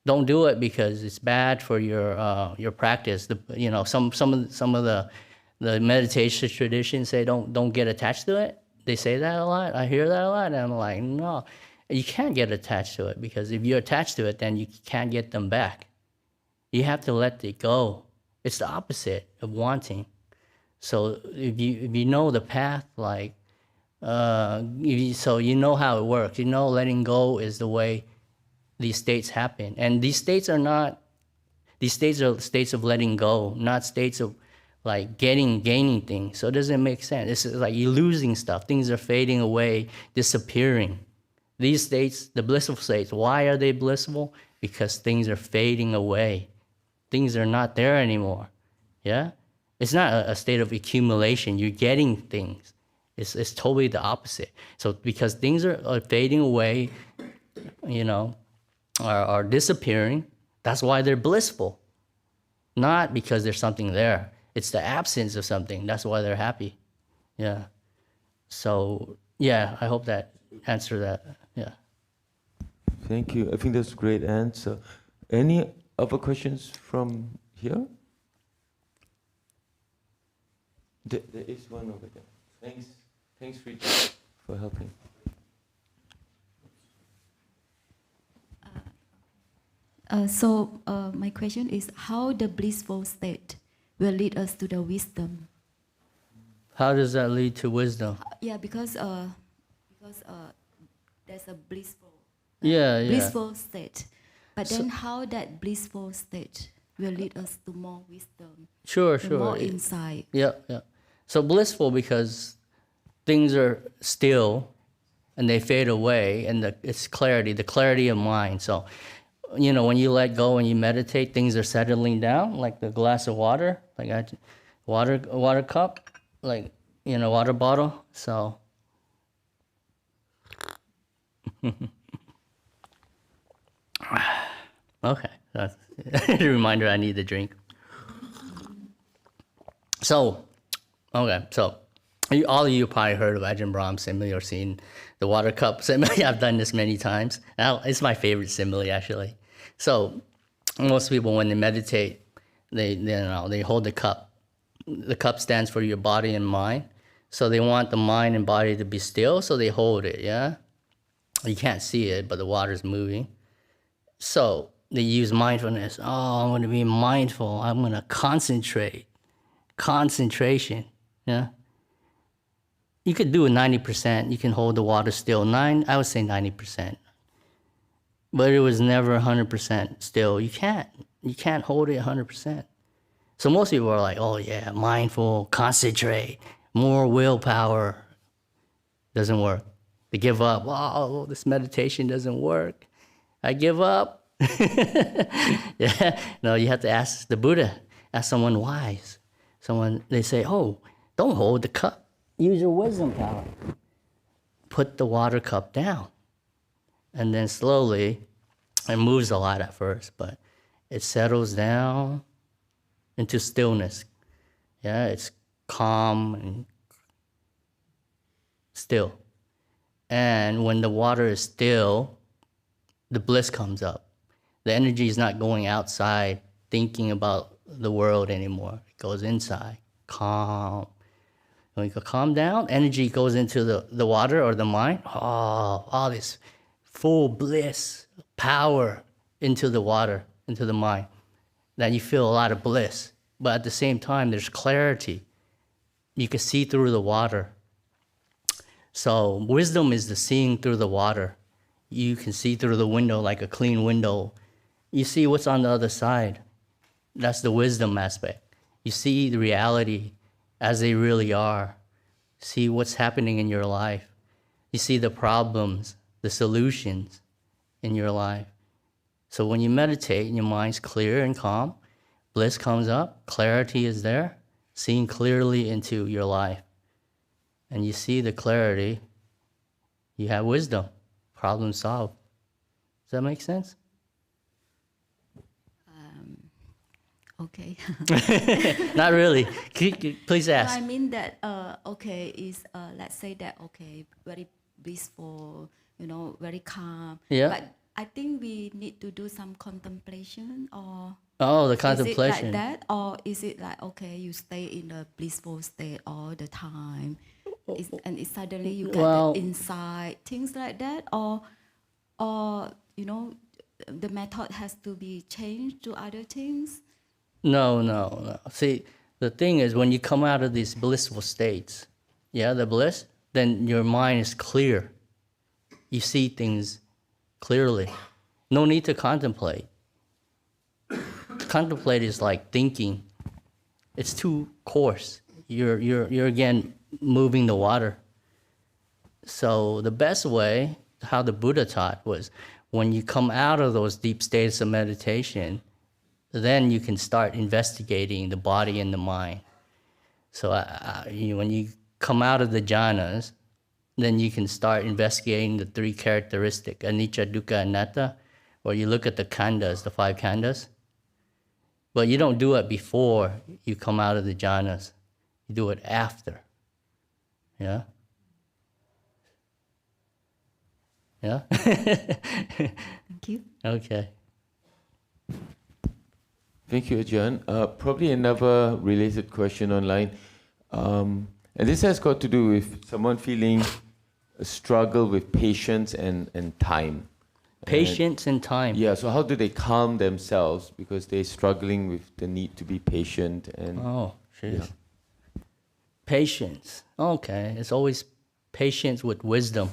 Don't do it because it's bad for your practice. Some of the meditation traditions say don't get attached to it. They say that a lot. I hear that a lot, and I'm like, no, you can't get attached to it, because if you're attached to it, then you can't get them back. You have to let it go. It's the opposite of wanting. So if you know the path, like so you know how it works. Letting go is the way these states happen, and these states are states of letting go, not states of like gaining things. So it doesn't make sense. It's like you're losing stuff. Things are fading away, disappearing. These states, the blissful states, why are they blissful? Because things are fading away. Things are not there anymore. Yeah? It's not a state of accumulation. You're getting things. It's totally the opposite. So because things are fading away, are disappearing, that's why they're blissful. Not because there's something there. It's the absence of something. That's why they're happy. Yeah. So, I hope that answered that. Yeah. Thank you. I think that's a great answer. Any other questions from here? There is one over there. Thanks, Richard, for helping. My question is, how the blissful state will lead us to the wisdom? How does that lead to wisdom? Because there's a blissful state. But then how that blissful state will lead us to more wisdom? Sure. More insight. Yeah. So blissful because things are still and they fade away, and it's clarity, the clarity of mind. So, when you let go and you meditate, things are settling down, like the glass of water, like a water cup, like, water bottle. So, okay, that's a reminder I need the drink. So, All of you probably heard of Ajahn Brahm simile or seen the water cup simile. I've done this many times. Now, it's my favorite simile, actually. So most people, when they meditate, they hold the cup. The cup stands for your body and mind. So they want the mind and body to be still, so they hold it, yeah? You can't see it, but the water's moving. So they use mindfulness. Oh, I'm going to be mindful. I'm going to concentrate. Concentration, yeah? You could do it 90%. You can hold the water still. I would say 90%. But it was never 100% still. You can't hold it 100%. So most people are like, oh yeah, mindful, concentrate, more willpower. Doesn't work. They give up. Oh, this meditation doesn't work. I give up. Yeah. No, you have to ask the Buddha, ask someone wise. They say, oh, don't hold the cup. Use your wisdom power. Put the water cup down. And then slowly, it moves a lot at first, but it settles down into stillness. Yeah, it's calm and still. And when the water is still, the bliss comes up. The energy is not going outside thinking about the world anymore. It goes inside, calm. When you calm down, energy goes into the water or the mind. Oh, all this full bliss, power into the water, into the mind. That you feel a lot of bliss. But at the same time, there's clarity. You can see through the water. So wisdom is the seeing through the water. You can see through the window like a clean window. You see what's on the other side. That's the wisdom aspect. You see the reality as they really are. See what's happening in your life. You see the problems, the solutions in your life. So when you meditate and your mind's clear and calm, bliss comes up, clarity is there, seeing clearly into your life. And you see the clarity, you have wisdom, problem solved. Does that make sense? Okay. Not really. Please No, ask. I mean that, is, let's say that, very blissful, very calm. Yeah. But I think we need to do some contemplation, or Oh, the is it contemplation. like that? Or is it like, you stay in a blissful state all the time, and suddenly you get Well- the insight, things like that? Or, the method has to be changed to other things? No. See, the thing is, when you come out of these blissful states, yeah, the bliss, then your mind is clear. You see things clearly. No need to contemplate. Contemplate is like thinking. It's too coarse. You're again moving the water. So the best way, how the Buddha taught, was when you come out of those deep states of meditation, then you can start investigating the body and the mind. So when you come out of the jhanas, then you can start investigating the three characteristics, anicca, dukkha, anatta, or you look at the khandhas, the five khandhas. But you don't do it before you come out of the jhanas. You do it after. Yeah? Yeah? Thank you. Okay. Thank you, Ajahn. Probably another related question online. And this has got to do with someone feeling a struggle with patience and time. Patience and time. Yeah, so how do they calm themselves because they're struggling with the need to be patient and Oh, jeez. Yeah. Patience. Okay. It's always patience with wisdom.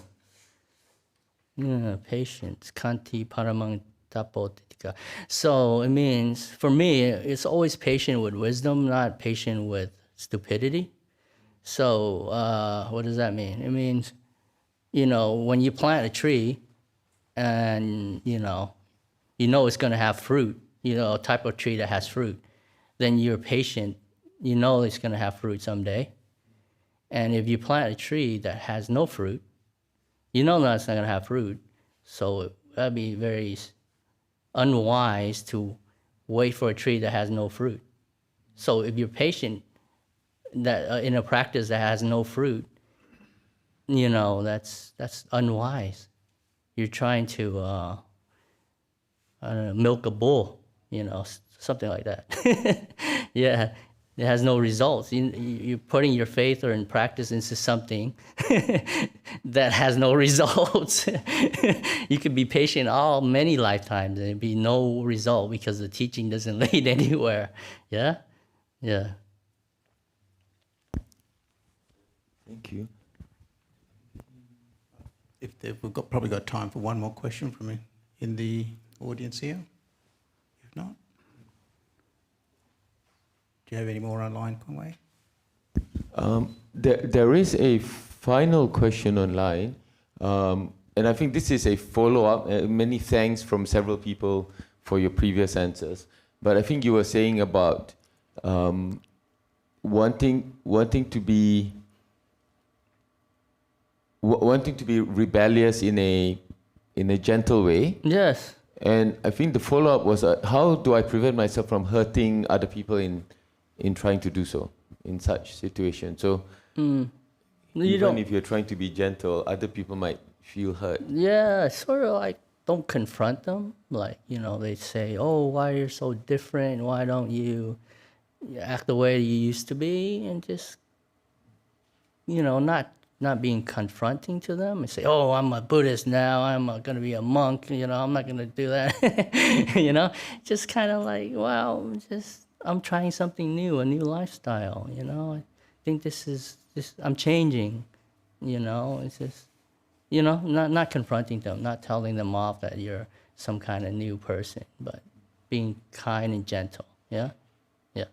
Yeah, patience. Kanti paramang tapotika. So it means, for me, it's always patient with wisdom, not patient with stupidity. So what does that mean? It means, when you plant a tree and, you know it's going to have fruit, a type of tree that has fruit, then you're patient. You know it's going to have fruit someday. And if you plant a tree that has no fruit, you know that's not going to have fruit. So that'd be very unwise to wait for a tree that has no fruit. So if you're patient, that in a practice that has no fruit, you know, that's unwise. You're trying to I don't know, milk a bull, you know, something like that. Yeah, it has no results. You're putting your faith or in practice into something that has no results. You could be patient many lifetimes and it'd be no result because the teaching doesn't lead anywhere. Yeah, yeah. Thank you. We've probably got time for one more question from in the audience here. If not, do you have any more online, Conway? There is a final question online, and I think this is a follow-up. Many thanks from several people for your previous answers. But I think you were saying about wanting to be rebellious in a gentle way. Yes. And I think the follow-up was, how do I prevent myself from hurting other people in trying to do so in such situations? So even if you're trying to be gentle, other people might feel hurt. Yeah, sort of like don't confront them. Like, you know, they say, oh, why are you so different? Why don't you act the way you used to be? And just, you know, not being confronting to them and say, oh, I'm a Buddhist now, I'm going to be a monk, you know, I'm not going to do that. You know, just kind of like, well, I'm trying something new, a new lifestyle, you know. I think I'm changing, you know. It's just, you know, not confronting them, not telling them off that you're some kind of new person, but being kind and gentle, yeah? Yeah.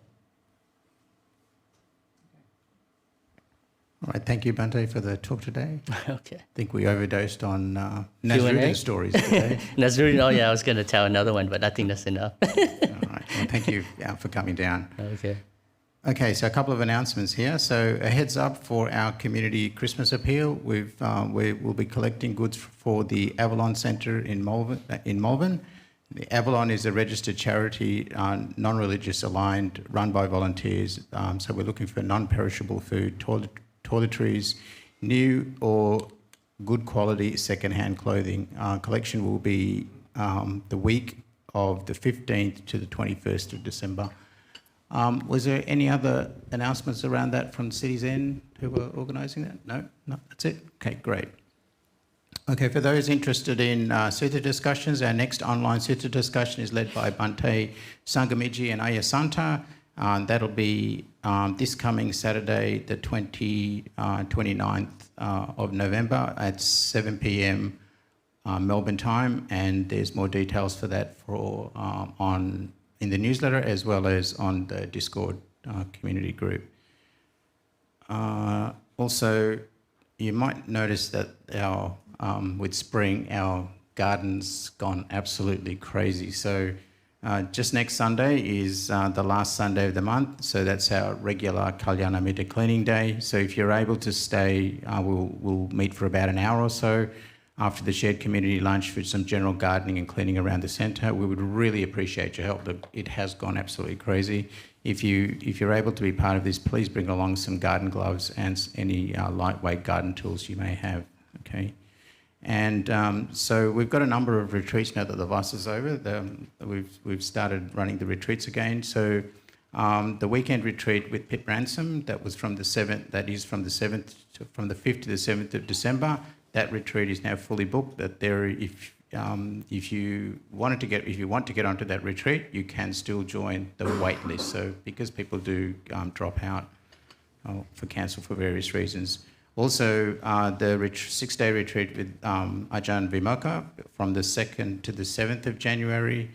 All right, thank you, Bhante, for the talk today. Okay. I think we overdosed on Nasruddin stories today. Nasruddin, oh yeah, I was going to tell another one, but I think that's enough. All right, well, thank you for coming down. Okay. Okay, so a couple of announcements here. So a heads up for our community Christmas appeal. We will be collecting goods for the Avalon Centre in Melbourne. The Avalon is a registered charity, non-religious aligned, run by volunteers. So we're looking for non-perishable food, toiletries, new or good quality second-hand clothing. Collection will be the week of the 15th to the 21st of December. Was there any other announcements around that from Cities End who were organising that? No, that's it. Okay, great. Okay, for those interested in Sutta discussions, our next online Sutta discussion is led by Bhante Sangamiji and Ayasanta. That'll be this coming Saturday, the 29th of November at 7 p.m. Melbourne time, and there's more details for that in the newsletter as well as on the Discord community group. Also, you might notice that with spring, our garden's gone absolutely crazy. So just next Sunday is the last Sunday of the month, so that's our regular Kalyanamitta cleaning day. So if you're able to stay, we'll meet for about an hour or so after the shared community lunch for some general gardening and cleaning around the centre. We would really appreciate your help. It has gone absolutely crazy. If you're able to be part of this, please bring along some garden gloves and any lightweight garden tools you may have. Okay. And so we've got a number of retreats now that the Vice is over. We've started running the retreats again. So the weekend retreat with Pip Ransom, that was from the 7th. That is from the 5th to the 7th of December. That retreat is now fully booked. If you want to get onto that retreat, you can still join the wait list. So because people do drop out for cancel for various reasons. Also, the 6-day retreat with Ajahn Vimoka from the 2nd to the 7th of January.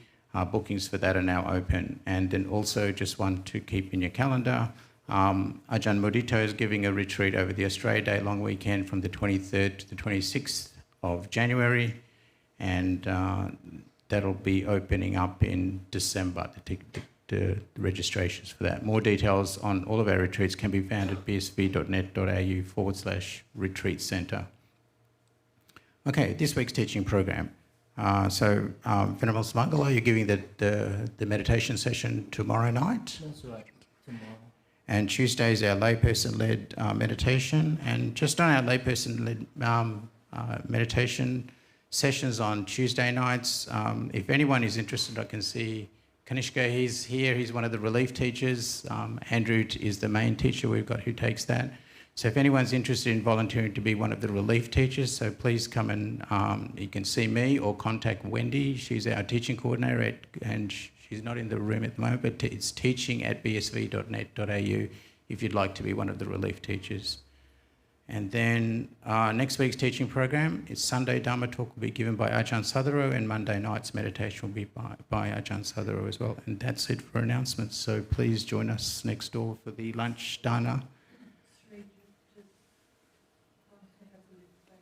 Bookings for that are now open. And then also just one to keep in your calendar. Ajahn Mudito is giving a retreat over the Australia Day long weekend from the 23rd to the 26th of January. And that'll be opening up in December, the registrations for that. More details on all of our retreats can be found at bsv.net.au/retreat centre. Okay, this week's teaching program. Venerable Sumangalo, you're giving the meditation session tomorrow night? That's right, tomorrow. And Tuesday is our layperson-led meditation. And just on our layperson-led meditation sessions on Tuesday nights, if anyone is interested, I can see Kanishka, he's here. He's one of the relief teachers. Andrew is the main teacher we've got who takes that. So if anyone's interested in volunteering to be one of the relief teachers, so please come and you can see me or contact Wendy. She's our teaching coordinator and she's not in the room at the moment, but it's teaching@bsv.net.au if you'd like to be one of the relief teachers. And then next week's teaching program is Sunday Dhamma talk will be given by Ajahn Sadharo, and Monday night's meditation will be by Ajahn Sadharo as well. And that's it for announcements. So please join us next door for the lunch dana.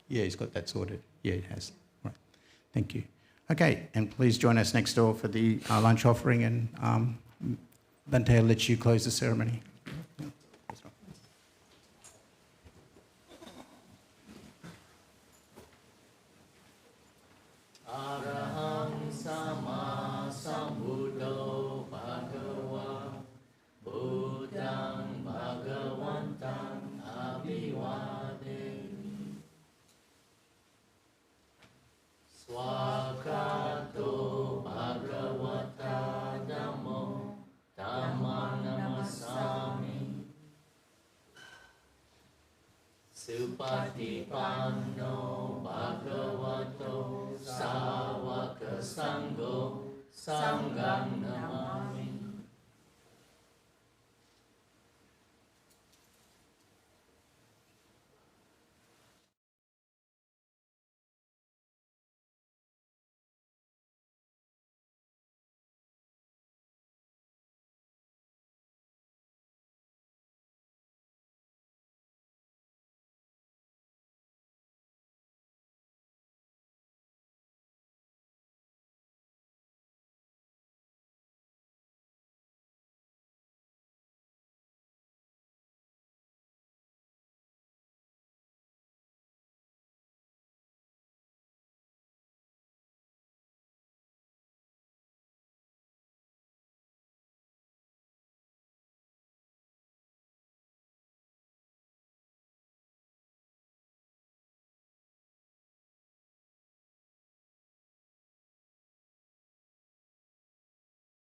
Yeah, he's got that sorted. Yeah, it has. Right. Thank you. Okay, and please join us next door for the lunch offering, and Bante will let you close the ceremony. Yeah, that's right. Arahang sama sambuddho bhagava buddhang bhagavantang abhivademi swakato bhagavata dhammo dhammang namasami Supatipanno bhagavato sāvaka sangho sanghang namāmi